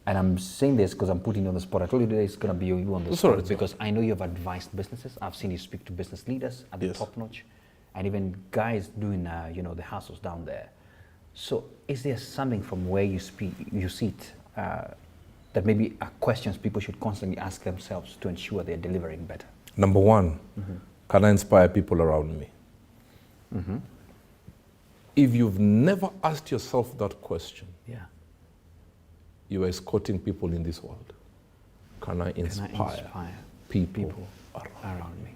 And I'm saying this because I'm putting you on the spot. I told you today it's going to be you on the spot because I know you've advised businesses. I've seen you speak to business leaders at the top notch, and even guys doing, the hustles down there. So is there something from where you see it, that maybe are questions people should constantly ask themselves to ensure they're delivering better? Number one, can I inspire people around me? If you've never asked yourself that question, you are escorting people in this world. Can I inspire people around me?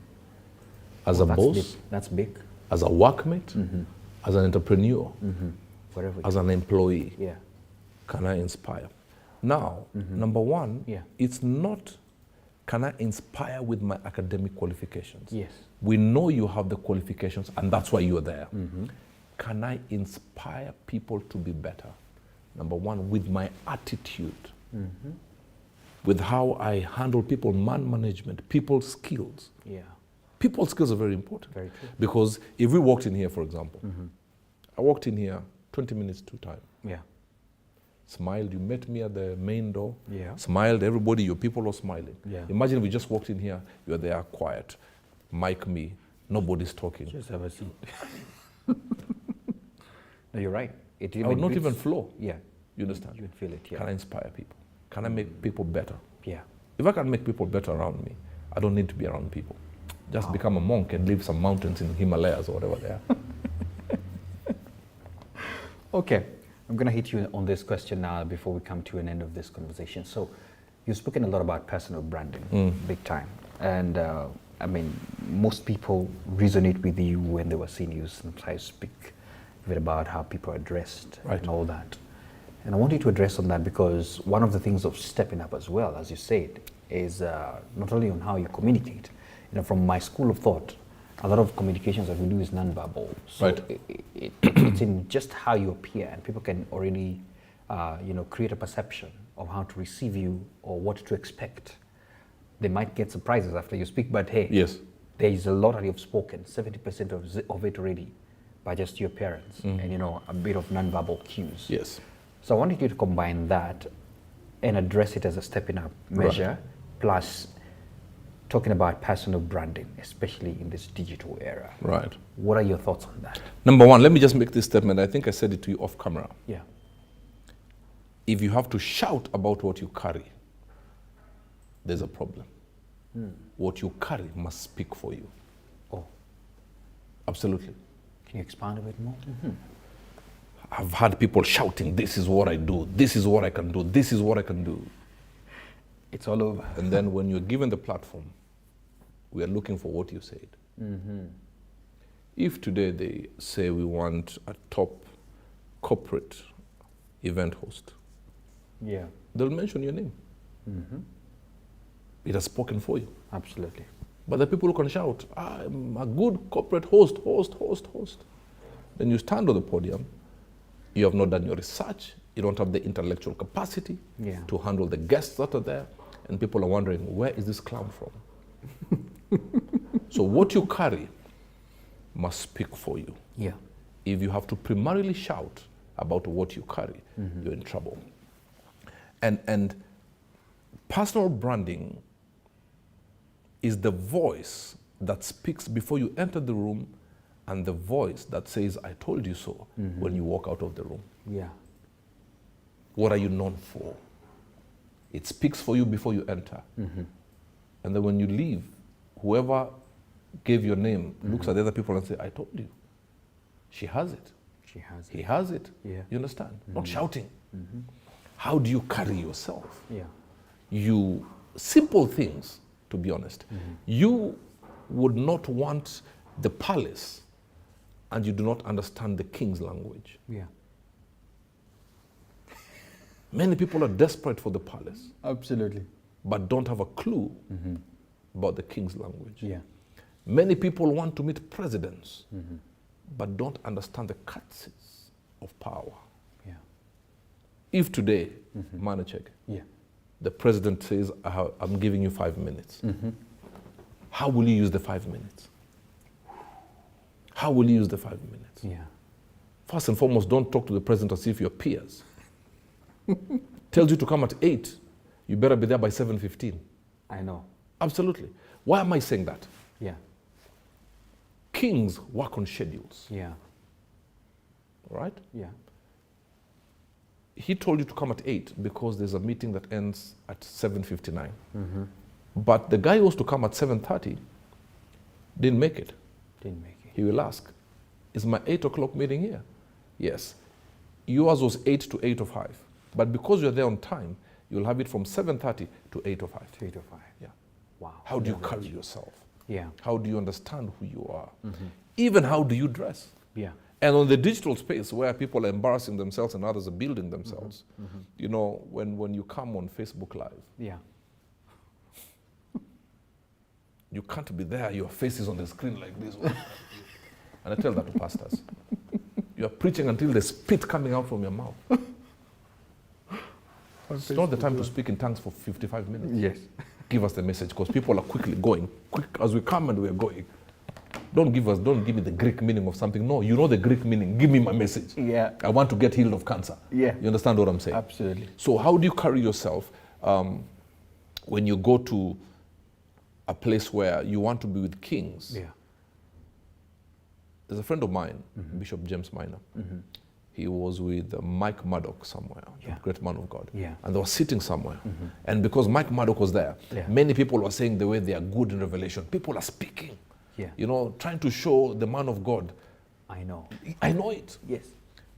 As a boss, that's big. As a workmate, as an entrepreneur, Whatever. as an employee, Yeah. can I inspire? Now, number one, it's not, can I inspire with my academic qualifications? Yes. We know you have the qualifications and that's why you're there. Can I inspire people to be better? Number one, with my attitude, with how I handle people, man management, people skills. Yeah. People skills are very important. Very true. Because if we walked in here, for example, I walked in here 20 minutes to time. Yeah. Smiled, you met me at the main door. Yeah. Smiled, everybody, your people are smiling. Yeah. Imagine we just walked in here, you're there quiet, mic me, nobody's talking. Just have a seat. No, you're right. I would not even flow. Yeah. You understand? You would feel it, yeah. Can I inspire people? Can I make people better? Yeah. If I can make people better around me, I don't need to be around people. Just become a monk and live some mountains in Himalayas or whatever they are. Okay. I'm going to hit you on this question now before we come to an end of this conversation. So you've spoken a lot about personal branding, big time. And I mean, most people resonate with you when they were seeing you sometimes speak a bit about how people are dressed and all that. And I want you to address on that because one of the things of stepping up as well, as you said, is not only on how you communicate. You know, from my school of thought, a lot of communications that we do is nonverbal. So it's in just how you appear, and people can already, create a perception of how to receive you or what to expect. They might get surprises after you speak, but hey, there is a lot that you've spoken, 70% of it already, by just your appearance and a bit of nonverbal cues. Yes. So I wanted you to combine that and address it as a stepping up measure, plus talking about personal branding, especially in this digital era. Right. What are your thoughts on that? Number one, let me just make this statement. I think I said it to you off camera. Yeah. If you have to shout about what you carry, there's a problem. What you carry must speak for you. Oh. Absolutely. Can you expand a bit more? I've had people shouting, this is what I do, this is what I can do, this is what I can do. It's all over. And then when you're given the platform, we are looking for what you said. If today they say we want a top corporate event host, they'll mention your name. It has spoken for you. Absolutely. But the people who can shout, I'm a good corporate host. Then you stand on the podium, you have not done your research, you don't have the intellectual capacity to handle the guests that are there, and people are wondering, where is this clown from? So what you carry must speak for you. Yeah. If you have to primarily shout about what you carry, you're in trouble. And personal branding is the voice that speaks before you enter the room and the voice that says, I told you so, when you walk out of the room. Yeah. What are you known for? It speaks for you before you enter. And then when you leave, whoever gave your name looks at the other people and says, I told you. She has it. She has it. He has it. Yeah. You understand? Not shouting. How do you carry yourself? Yeah. Simple things, to be honest. You would not want the palace and you do not understand the king's language. Yeah. Many people are desperate for the palace. Absolutely. But don't have a clue about the king's language. Yeah. Many people want to meet presidents, but don't understand the currencies of power. Yeah. If today, Manachek, the president says, I'm giving you 5 minutes, how will you use the 5 minutes? How will you use the 5 minutes? Yeah. First and foremost, don't talk to the president as if you're peers. Tells you to come at 8, you better be there by 7:15. I know. Absolutely. Why am I saying that? Yeah. Kings work on schedules. Yeah. Right? Yeah. He told you to come at 8 because there's a meeting that ends at 7:59. But the guy who was to come at 7:30 didn't make it. Didn't make it. He will ask, is my 8 o'clock meeting here? Yes. Yours was 8 to 8:05. But because you're there on time, you'll have it from 7:30 to 8:05. 8:05. Yeah. Wow. How do you carry yourself? Yeah. How do you understand who you are? Even how do you dress? Yeah. And on the digital space where people are embarrassing themselves and others are building themselves, you know, when you come on Facebook Live, Yeah. you can't be there, your face is on the screen like this. And I tell that to pastors. You are preaching until there's spit coming out from your mouth. It's not the time to speak in tongues for 55 minutes. Yes. Give us the message because people are quickly going. Quick as we come and we are going. Don't give me the Greek meaning of something. No, you know the Greek meaning. Give me my message. Yeah. I want to get healed of cancer. Yeah. You understand what I'm saying? Absolutely. So how do you carry yourself when you go to a place where you want to be with kings? Yeah. There's a friend of mine, Bishop James Minor. He was with Mike Murdoch somewhere, the great man of God. Yeah. And they were sitting somewhere. And because Mike Murdoch was there, many people were saying the way they are good in revelation. People are speaking, you know, trying to show the man of God. I know. I know it. Yes.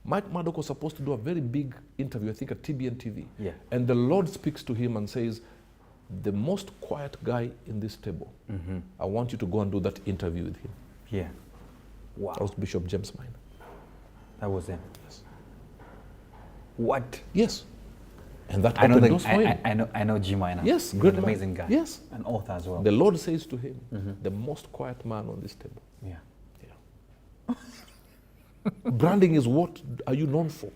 Mike Murdoch was supposed to do a very big interview, I think at TBN TV. Yeah. And the Lord speaks to him and says, the most quiet guy in this table, I want you to go and do that interview with him. Yeah. Wow. That was Bishop James Minor. That was him. Yes. What? Yes. And that I know opened doors for him. I know G Minor. Yes, He's great an man. amazing guy. Yes. An author as well. The Lord says to him, the most quiet man on this table. Yeah. Branding is what are you known for?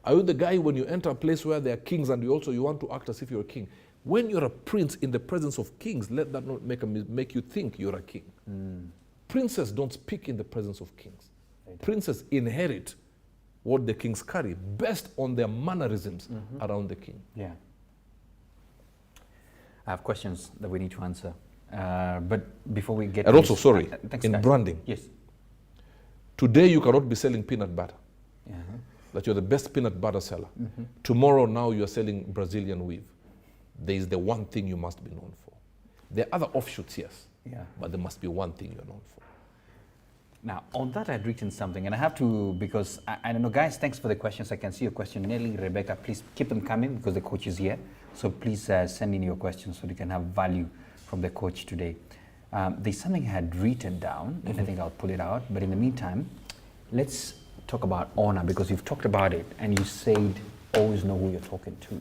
Are you the guy when you enter a place where there are kings and you want to act as if you're a king? When you're a prince in the presence of kings, let that not make you think you're a king. Princes don't speak in the presence of kings. Princes inherit what the kings carry based on their mannerisms around the king. Yeah. I have questions that we need to answer. But before we get And to also, this- sorry, thanks, in guys. branding, Yes. today you cannot be selling peanut butter, Yeah. that you're the best peanut butter seller. Tomorrow now you're selling Brazilian weave. There is the one thing you must be known for. There are other offshoots, yes, Yeah. but there must be one thing you're known for. Now, on that, I'd written something, and I have to, because I don't know, guys, thanks for the questions. I can see your question. Nelly, Rebecca, please keep them coming because the coach is here. So please send in your questions so you can have value from the coach today. There's something I had written down, and I think I'll pull it out. But in the meantime, let's talk about honor, because you've talked about it, and you said always know who you're talking to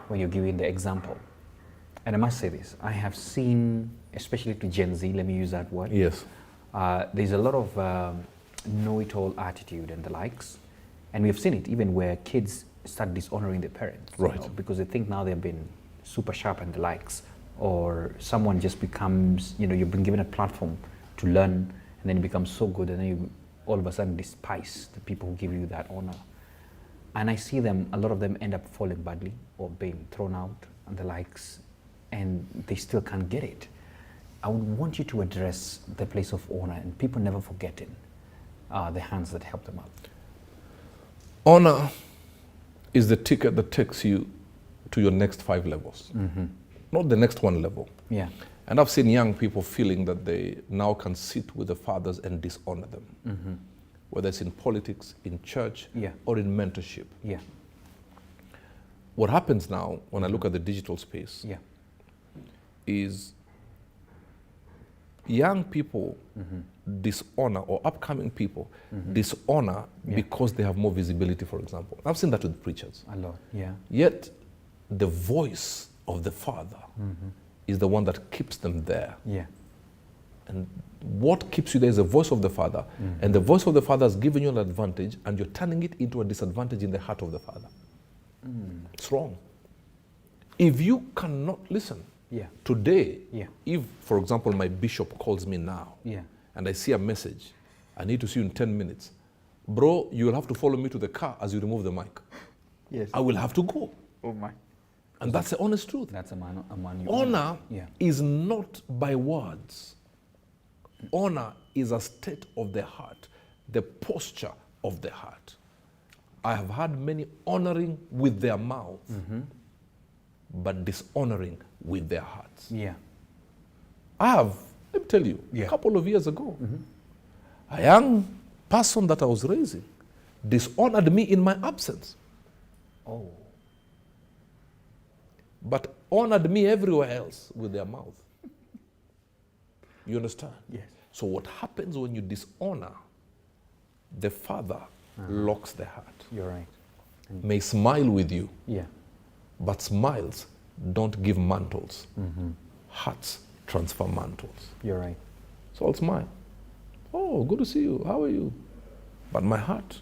when you're giving the example. And I must say this, I have seen, especially to Gen Z, let me use that word. Yes. There's a lot of know-it-all attitude and the likes, and we've seen it even where kids start dishonoring their parents, you Right. know, because they think now they've been super sharp and the likes, or someone just becomes, you know, you've been given a platform to learn, and then you become so good, and then you all of a sudden despise the people who give you that honor. And I see them, a lot of them end up falling badly or being thrown out and the likes, and they still can't get it. I would want you to address the place of honor and people never forgetting the hands that help them out. Honor is the ticket that takes you to your next 5 levels, not the next 1 level. Yeah. And I've seen young people feeling that they now can sit with the fathers and dishonor them, whether it's in politics, in church, Yeah. or in mentorship. Yeah. What happens now when I look at the digital space Yeah. is young people dishonor, or upcoming people dishonor because they have more visibility, for example. I've seen that with preachers. A lot. Yeah. Yet the voice of the Father is the one that keeps them there. Yeah. And what keeps you there is the voice of the Father. And the voice of the Father has given you an advantage, and you're turning it into a disadvantage in the heart of the Father. It's wrong. If you cannot listen, Yeah. today, Yeah. if, for example, my bishop calls me now, Yeah. and I see a message, I need to see you in 10 minutes. Bro, you will have to follow me to the car as you remove the mic. Yes. I will have to go. Oh my. And that's the honest truth. That's a man you Honor Yeah. is not by words. Honor is a state of the heart, the posture of the heart. I have had many honoring with their mouth, but dishonoring with their hearts. Yeah. I have, let me tell you, Yeah. a couple of years ago, a young person that I was raising dishonored me in my absence, Oh. but honored me everywhere else with their mouth. You understand? Yes. So what happens when you dishonor, the Father locks the heart. You're right. May smile with you, Yeah. but smiles don't give mantles. Hearts transfer mantles. You're right. So I'll smile. Oh, good to see you. How are you? But my heart,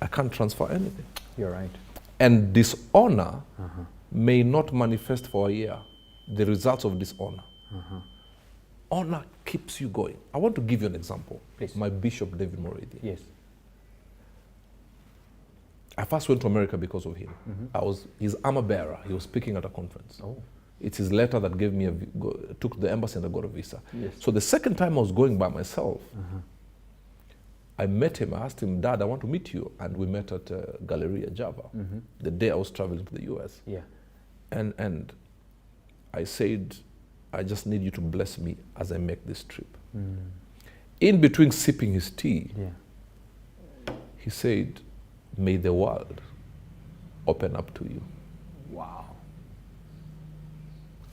I can't transfer anything. You're right. And dishonor may not manifest for a year, the results of dishonor. Honor keeps you going. I want to give you an example. Please. My Bishop David Moredi. Yes. I first went to America because of him. I was his armor bearer. He was speaking at a conference. Oh. It's his letter that gave me took the embassy and I got a visa. Yes. So the second time I was going by myself, I met him. I asked him, Dad, I want to meet you. And we met at Galleria Java the day I was traveling to the US. Yeah. And I said, I just need you to bless me as I make this trip. In between sipping his tea, Yeah. he said, may the world open up to you. Wow.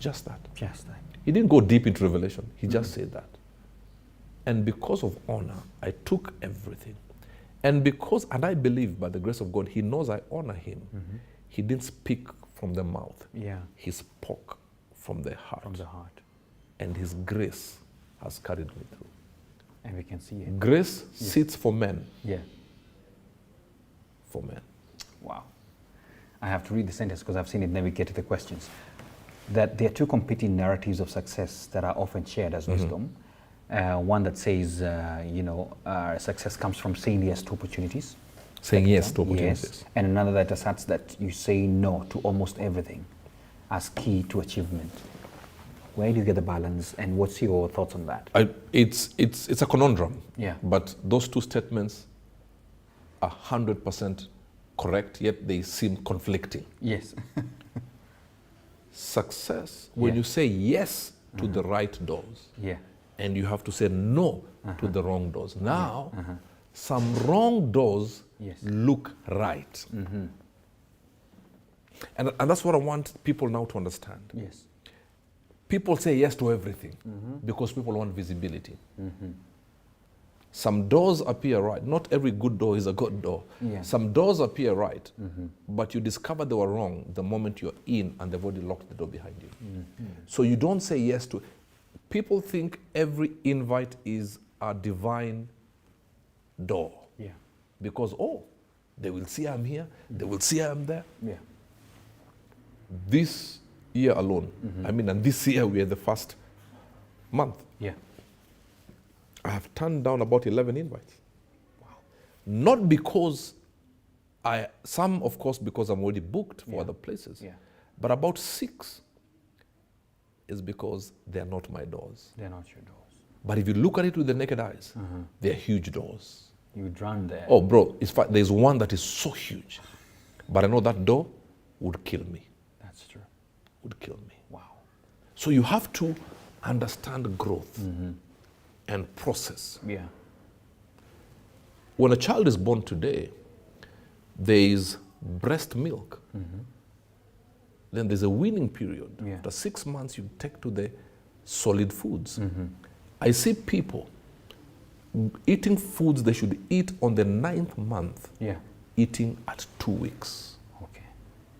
Just that. Just that. He didn't go deep into revelation. He just said that. And because of honor, I took everything. And I believe by the grace of God, he knows I honor him. He didn't speak from the mouth. Yeah. He spoke from the heart. From the heart. And his grace has carried me through. And we can see it. Grace sits for men. Yeah. For men. Wow. I have to read the sentence because I've seen it, then we get to the questions. That there are two competing narratives of success that are often shared as wisdom. One that says, success comes from saying yes to opportunities. Saying yes to opportunities. Yes. And another that asserts that you say no to almost everything as key to achievement. Where do you get the balance, and what's your thoughts on that? It's a conundrum. Yeah. But those two statements are 100% correct, yet they seem conflicting. Yes. Success, when you say yes to the right doors, and you have to say no to the wrong doors. Now, some wrong doors look right. And that's what I want people now to understand. Yes. People say yes to everything because people want visibility. Some doors appear right. Not every good door is a good door. Yeah. Some doors appear right, but you discover they were wrong the moment you're in and they've already locked the door behind you. So you don't say yes to. People think every invite is a divine door. Yeah. Because, they will see I'm here, they will see I'm there. Yeah. This year alone, and this year we are the first month. Yeah. I have turned down about 11 invites. Wow. Not because some of course because I'm already booked for other places, but about 6 is because they're not my doors. They're not your doors. But if you look at it with the naked eyes, they're huge doors. You drown there. Oh, bro, there's one that is so huge, but I know that door would kill me. That's true. Would kill me. Wow. So you have to understand growth and process. Yeah. When a child is born today, there is breast milk. Then there's a weaning period. Yeah. After 6 months, you take to the solid foods. I see people eating foods they should eat on the 9th month, eating at 2 weeks. Okay.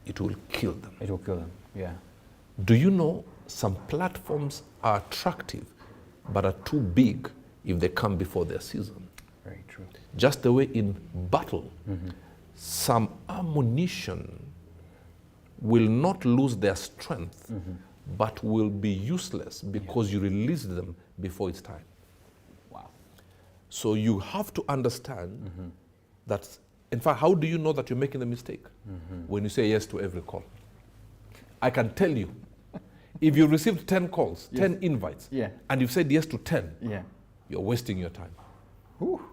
It will kill them. It will kill them. Yeah. Do you know some platforms are attractive but are too big if they come before their season? Very true. Just the way in battle, some ammunition will not lose their strength, but will be useless because you release them before it's time. Wow. So you have to understand that, in fact, how do you know that you're making the mistake? When you say yes to every call. I can tell you, if you received 10 calls, 10 invites, and you've said yes to 10, you're wasting your time.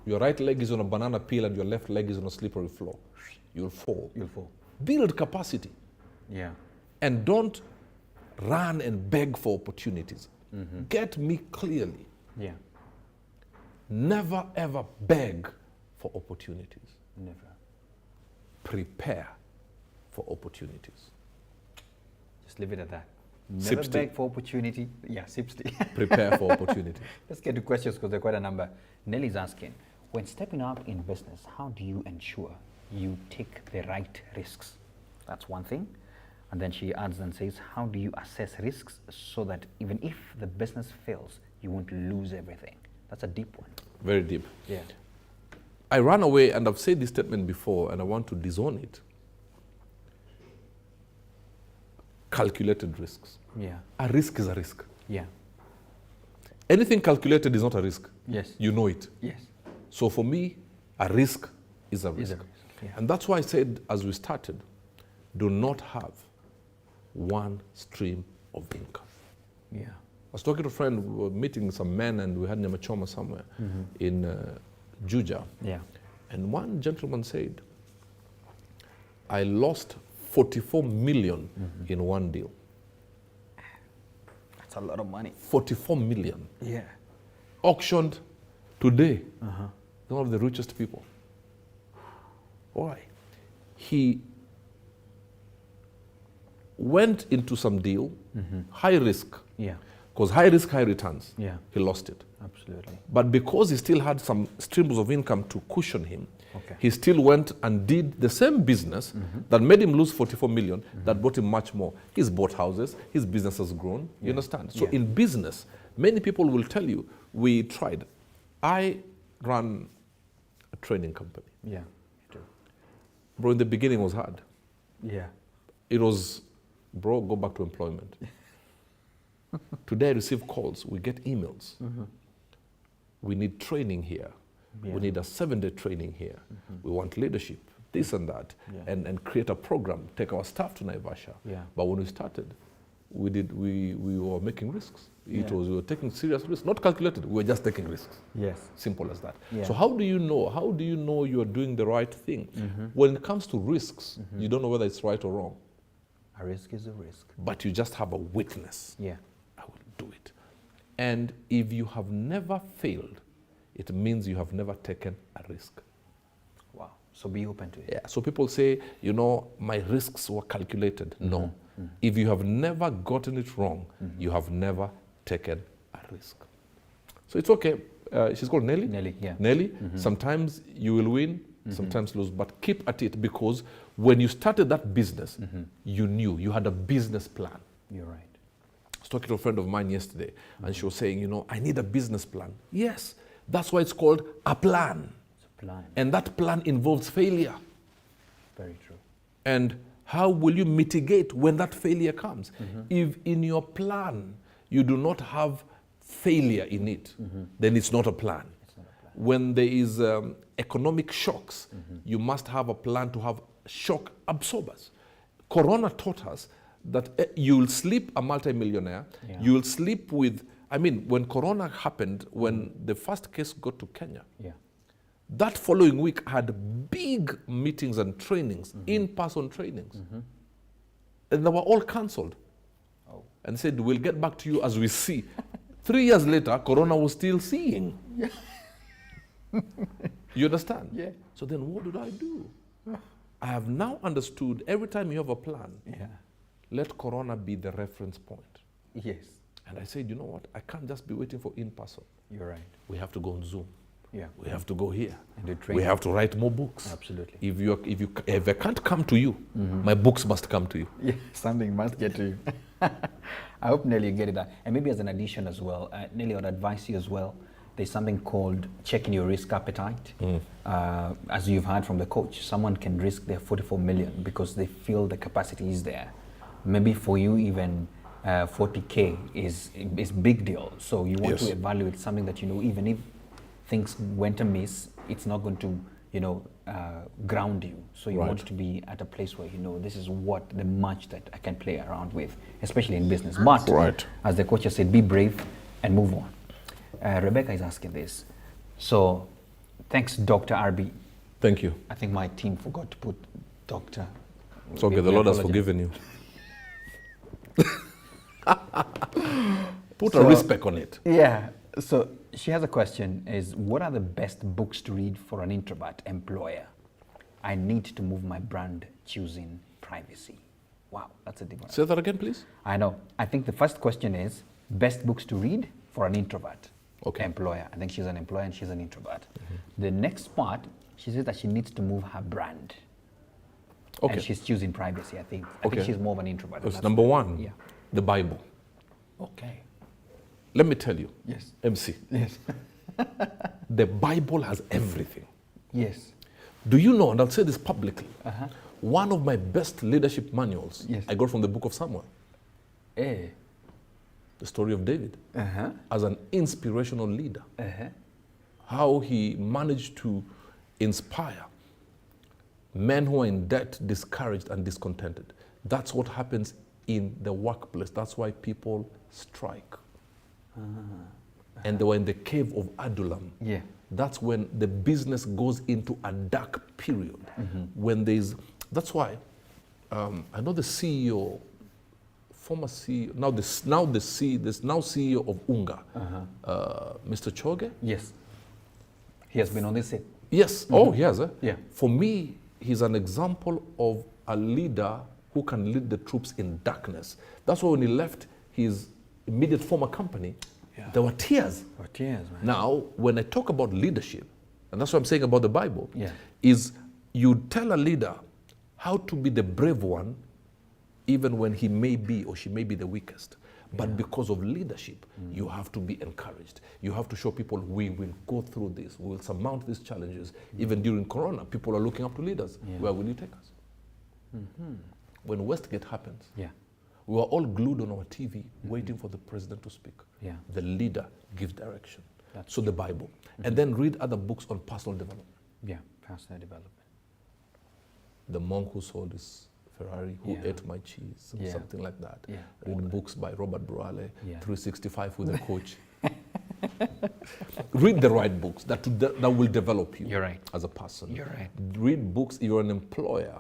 Your right leg is on a banana peel and your left leg is on a slippery floor. You'll fall. You'll fall. Build capacity. Yeah. And don't run and beg for opportunities. Get me clearly. Yeah. Never ever beg for opportunities. Never. Prepare for opportunities. Just leave it at that. Never Sip beg for opportunity. Yeah, sip tea. Prepare for opportunity. Let's get to questions because there are quite a number. Nelly's asking, when stepping up in business, how do you ensure you take the right risks? That's one thing. And then she adds and says, how do you assess risks so that even if the business fails, you won't lose everything? That's a deep one. Very deep. Yeah. I ran away, and I've said this statement before, and I want to disown it. Calculated risks. Yeah. A risk is a risk. Yeah. Anything calculated is not a risk. Yes. You know it. Yes. So for me, a risk is a risk. Is a risk. Yeah. And that's why I said, as we started, do not have one stream of income. Yeah. I was talking to a friend, we were meeting some men, and we had Nyamachoma somewhere in Juja. Yeah. And one gentleman said, I lost 44 million in one deal. That's a lot of money. 44 million. Yeah. Auctioned today. One of the richest people. Why? He went into some deal, high risk, Yeah. because high risk, high returns. Yeah. He lost it. Absolutely. But because he still had some streams of income to cushion him, Okay. he still went and did the same business that made him lose 44 million, that brought him much more. He's bought houses, his business has grown, you understand? So Yeah. in business, many people will tell you, we tried. I ran a training company. Yeah. True. Bro, in the beginning it was hard. Yeah. It was, bro, go back to employment. Today I receive calls, we get emails. We need training here. Yeah. We need a 7-day training here. We want leadership, this and that, Yeah. and create a program, take our staff to Naivasha. Yeah. But when we started, we were making risks. We were taking serious risks, not calculated, we were just taking risks. Yes. Simple as that. Yeah. So how do you know you are doing the right thing? When it comes to risks, you don't know whether it's right or wrong, A risk is a risk. but you just have a witness. Yeah. I will do it. And if you have never failed, it means you have never taken a risk. Wow. So be open to it. Yeah. So people say, my risks were calculated. No. If you have never gotten it wrong, you have never taken a risk. So it's okay. She's called Nelly. Nelly, yeah. Nelly, sometimes you will win, sometimes lose, but keep at it, because when you started that business, you knew, you had a business plan. You're right. I was talking to a friend of mine yesterday, and she was saying, I need a business plan. Yes, that's why it's called a plan. It's a plan. And that plan involves failure. Very true. And how will you mitigate when that failure comes? If in your plan you do not have failure in it, then it's not a plan. It's not a plan. When there is economic shocks, you must have a plan to have shock absorbers. Corona taught us that you'll sleep a multimillionaire, Yeah. you'll sleep with, when Corona happened, when the first case got to Kenya, Yeah. that following week had big meetings and trainings, in-person trainings. And they were all cancelled. Oh. And said, we'll get back to you as we see. 3 years later, Corona was still seeing. You understand? Yeah. So then what did I do? I have now understood, every time you have a plan, Yeah. let Corona be the reference point. Yes. And I said, you know what? I can't just be waiting for in-person. You're right. We have to go on Zoom. Yeah. We have to go here. And do We training. have to write more books. Absolutely. If I can't come to you, my books must come to you. Yeah, something must get to you. I hope, Nelly, you get it. And maybe as an addition as well, Nelly, I would advise you as well, there's something called checking your risk appetite. As you've heard from the coach, someone can risk their 44 million because they feel the capacity is there. Maybe for you, even 40K is big deal. So you want to evaluate something that, even if things went amiss, it's not going to, ground you. So you want to be at a place where, this is what the match that I can play around with, especially in business. But as the coach has said, be brave and move on. Rebecca is asking this. So thanks, Dr. RB. Thank you. I think my team forgot to put Dr. It's okay, the Lord has forgiven you. Put a respect on it. Yeah. So she has a question, is what are the best books to read for an introvert employer? I need to move my brand, choosing privacy. Wow, that's a deep one. Say that again, please. I know. I think the first question is best books to read for an introvert employer. I think she's an employer and she's an introvert. The next part, she says that she needs to move her brand. Okay. And she's choosing privacy, I think. I think she's more of an introvert. That's number one, Yeah. the Bible. Okay. Let me tell you, Yes. MC, Yes. the Bible has everything. Yes. Do you know, and I'll say this publicly, one of my best leadership manuals I got from the book of Samuel. Eh. The story of David as an inspirational leader. How he managed to inspire men who are in debt, discouraged, and discontented. That's what happens in the workplace. That's why people strike. And they were in the cave of Adullam. Yeah. That's when the business goes into a dark period. When there's, that's why I know the CEO, former CEO, now CEO of Unga, Mr. Choge. Yes. He has been on this set. Yes. Oh, he has. Yeah. For me, he's an example of a leader who who can lead the troops in darkness. That's why when he left his immediate former company, there were tears. There were tears, man. Now, when I talk about leadership, and that's what I'm saying about the Bible, Yeah. is you tell a leader how to be the brave one, even when he may be or she may be the weakest. But because of leadership, you have to be encouraged. You have to show people we will go through this, we will surmount these challenges. Even during Corona, people are looking up to leaders. Where will you take us? When Westgate happens, we were all glued on our TV waiting for the president to speak. The leader gives direction. So the Bible. And then read other books on personal development. Personal development. The monk who sold his Ferrari, who ate my cheese, or something like that. Read books by Robert Burale, 365 with a coach. Read the right books that will develop you as a person. Read books, you're an employer,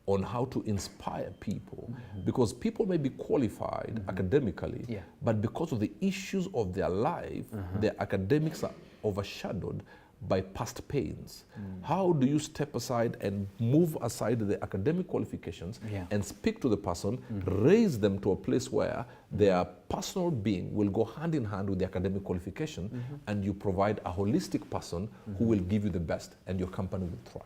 on how to inspire people. Because people may be qualified academically, but because of the issues of their life, their academics are overshadowed by past pains. How do you step aside and move aside the academic qualifications and speak to the person, raise them to a place where their personal being will go hand in hand with the academic qualification, and you provide a holistic person who will give you the best, and your company will thrive.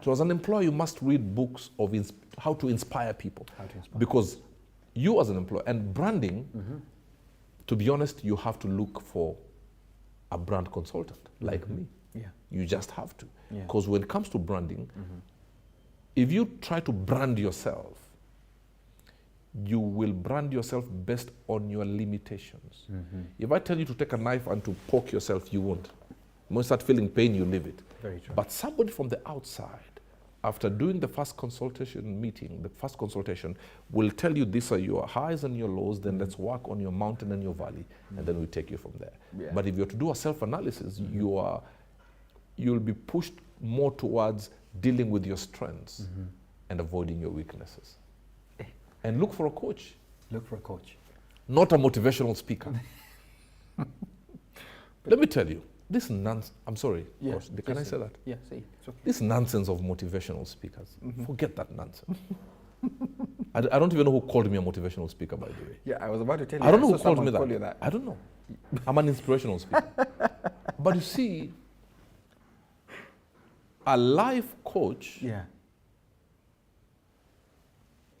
So as an employer, you must read books of how to inspire people. Because you as an employer, and branding, to be honest, you have to look for a brand consultant like me. You just have to. Because when it comes to branding, if you try to brand yourself, you will brand yourself based on your limitations. If I tell you to take a knife and to poke yourself, you won't. When you start feeling pain, you leave it. Very true. But somebody from the outside, after doing the first consultation meeting, the first consultation, will tell you these are your highs and your lows, then let's work on your mountain and your valley, and then we take you from there. But if you're to do a self-analysis, you'll be pushed more towards dealing with your strengths and avoiding your weaknesses. And look for a coach. Look for a coach. Not a motivational speaker. Let me tell you, this nonsense, I'm sorry, coach, can I say that? Yeah, say it. It's okay. This nonsense of motivational speakers, forget that nonsense. I don't even know who called me a motivational speaker, by the way. Yeah, I was about to tell you. I don't know who called me that. I don't know. I'm an inspirational speaker. But you see, a life coach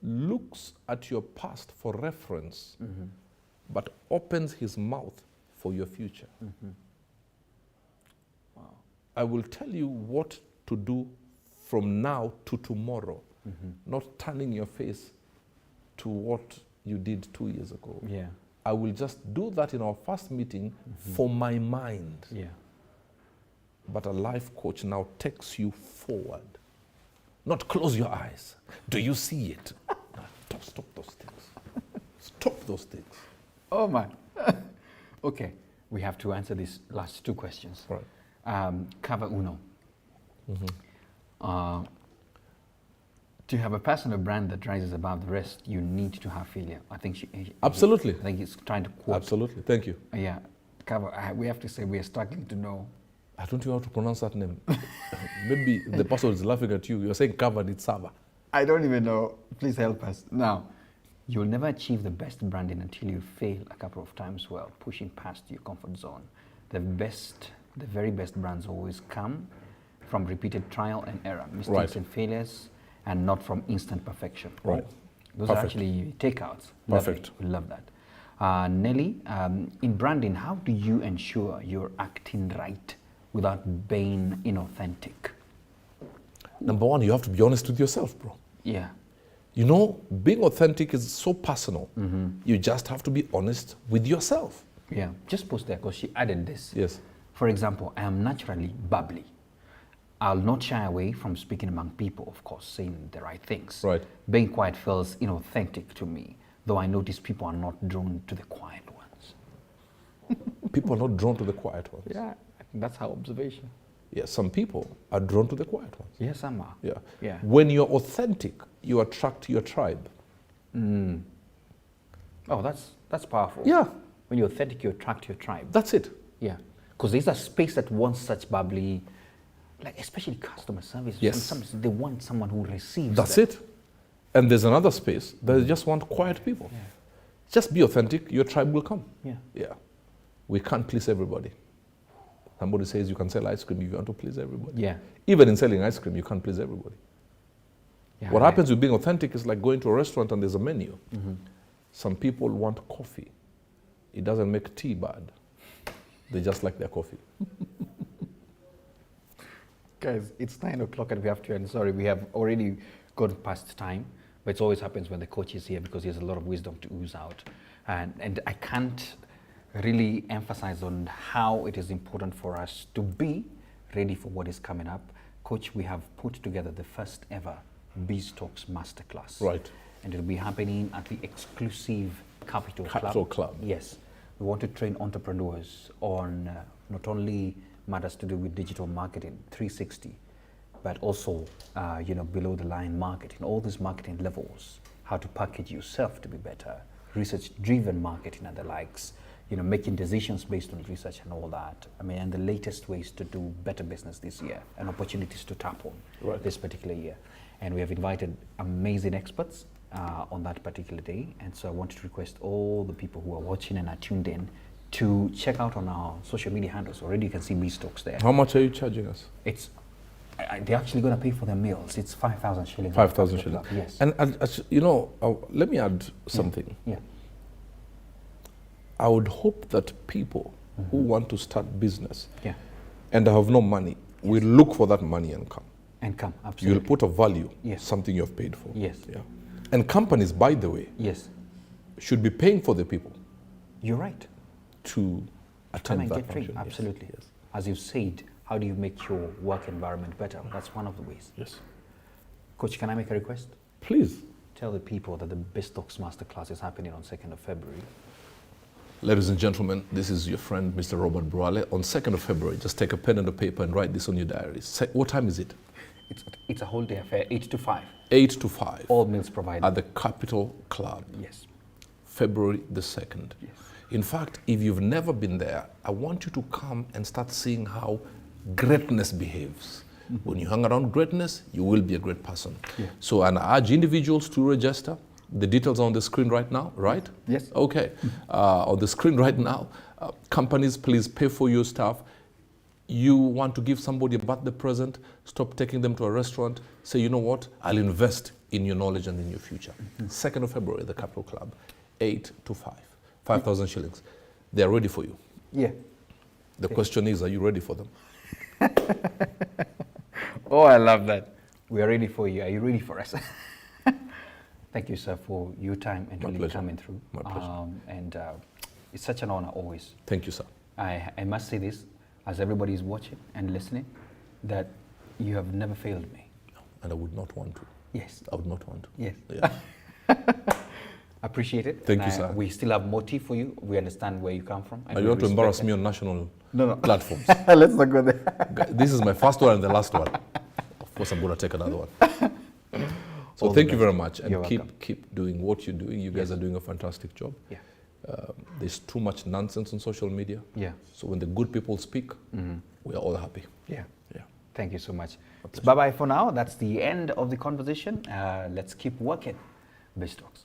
looks at your past for reference, but opens his mouth for your future. I will tell you what to do from now to tomorrow, not turning your face to what you did 2 years ago. I will just do that in our first meeting for my mind. But a life coach now takes you forward. Not close your eyes. Do you see it? No, stop those things. Stop those things. Oh, man. Okay, we have to answer these last two questions. Right. Cover uno. To have a personal brand that rises above the rest, you need to have failure. I think Absolutely. I think he's trying to quote. Absolutely. Thank you. Yeah. Cover. We have to say we are struggling to know. I don't know how to pronounce that name. Maybe the person is laughing at you. You're saying covered, it's Saba. I don't even know. Please help us. Now, you'll never achieve the best branding until you fail a couple of times while pushing past your comfort zone. The very best brands always come from repeated trial and error, mistakes and failures, and not from instant perfection. Right. Those are actually takeouts. Perfect. We love that. Nelly, in branding, how do you ensure you're acting right without being inauthentic? Number one, you have to be honest with yourself, bro. Yeah. You know, being authentic is so personal. You just have to be honest with yourself. Yeah. Just post there because she added this. Yes. For example, I am naturally bubbly. I'll not shy away from speaking among people, of course, saying the right things. Right. Being quiet feels inauthentic to me, though I notice people are not drawn to the quiet ones. People are not drawn to the quiet ones. Yeah, that's our observation. Yeah, some people are drawn to the quiet ones. Yes, some are. Yeah. Yeah. When you're authentic, you attract your tribe. Oh, that's powerful. Yeah. When you're authentic, you attract your tribe. That's it. Yeah. Because there's a space that wants such bubbly, like especially customer service. Yes. They want someone who receives. That's them. it. And there's another space that just want quiet people. Yeah. Just be authentic, your tribe will come. Yeah. Yeah. We can't please everybody. Somebody says you can sell ice cream if you want to please everybody. Yeah. Even in selling ice cream, you can't please everybody. Yeah, What happens with being authentic is like going to a restaurant and there's a menu. Mm-hmm. Some people want coffee. It doesn't make tea bad. They just like their coffee. Guys, it's 9 o'clock and we have to end. Sorry, we have already gone past time, but it always happens when the coach is here because he has a lot of wisdom to ooze out. And I can't really emphasize on how it is important for us to be ready for what is coming up. Coach, we have put together the first ever Biz Talks Masterclass. Right. And it'll be happening at the exclusive Capital Club. Yes. We want to train entrepreneurs on not only matters to do with digital marketing 360, but also below the line marketing, all these marketing levels, how to package yourself to be better, research driven marketing and the likes, making decisions based on research and all that. I mean, and the latest ways to do better business this year and opportunities to tap on this particular year. And we have invited amazing experts on that particular day. And so I want to request all the people who are watching and are tuned in to check out on our social media handles. Already you can see Biz Talks there. How much are you charging us? It's they're actually going to pay for their meals. It's 5,000 shillings. 5,000 shillings. Yes. And let me add something. Yeah. I would hope that people who want to start business and have no money will look for that money and come. And come, absolutely. You'll put a value, Yes. something you have paid for. Yes. Yeah. And companies, by the way, Yes. should be paying for the people You're right. to Come attend and that get trained. function. Absolutely. Yes. As you've said, how do you make your work environment better? That's one of the ways. Yes. Coach, can I make a request? Please. Tell the people that the Biz Talks Masterclass is happening on 2nd of February. Ladies and gentlemen, this is your friend, Mr. Robert Burale. On 2nd of February, just take a pen and a paper and write this on your diaries. What time is it? It's a whole day affair, 8 to 5. 8 to 5. All meals provided. At the Capital Club. Yes. February the 2nd. Yes. In fact, if you've never been there, I want you to come and start seeing how greatness behaves. When you hang around greatness, you will be a great person. Yeah. So, and I urge individuals to register. The details are on the screen right now, right? Yes. Okay. On the screen right now. Companies, please pay for your staff. You want to give somebody a birthday present, stop taking them to a restaurant. Say, you know what? I'll invest in your knowledge and in your future. 2nd of February, the Capital Club, 8 to 5. 5,000 shillings. They are ready for you. Yeah. The question is, are you ready for them? Oh, I love that. We are ready for you. Are you ready for us? Thank you, sir, for your time and My really pleasure. coming through. My pleasure. It's such an honor always. Thank you, sir. I must say this, as everybody is watching and listening, that you have never failed me. And I would not want to. Yes. I would not want to. Yes. Yeah. Appreciate it. Thank And you, sir. We still have more tea for you. We understand where you come from. And you want to embarrass me on national platforms. Let's not go there. This is my first one and the last one. Of course, I'm going to take another one. So All thank the you best. very much. And You're welcome. keep doing what you're doing. You guys Yes. are doing a fantastic job. Yeah. There's too much nonsense on social media. Yeah. So when the good people speak, we are all happy. Yeah. Yeah. Thank you so much. pleasure. Bye-bye for now. That's the end of the conversation. Let's keep working. Biz Talks.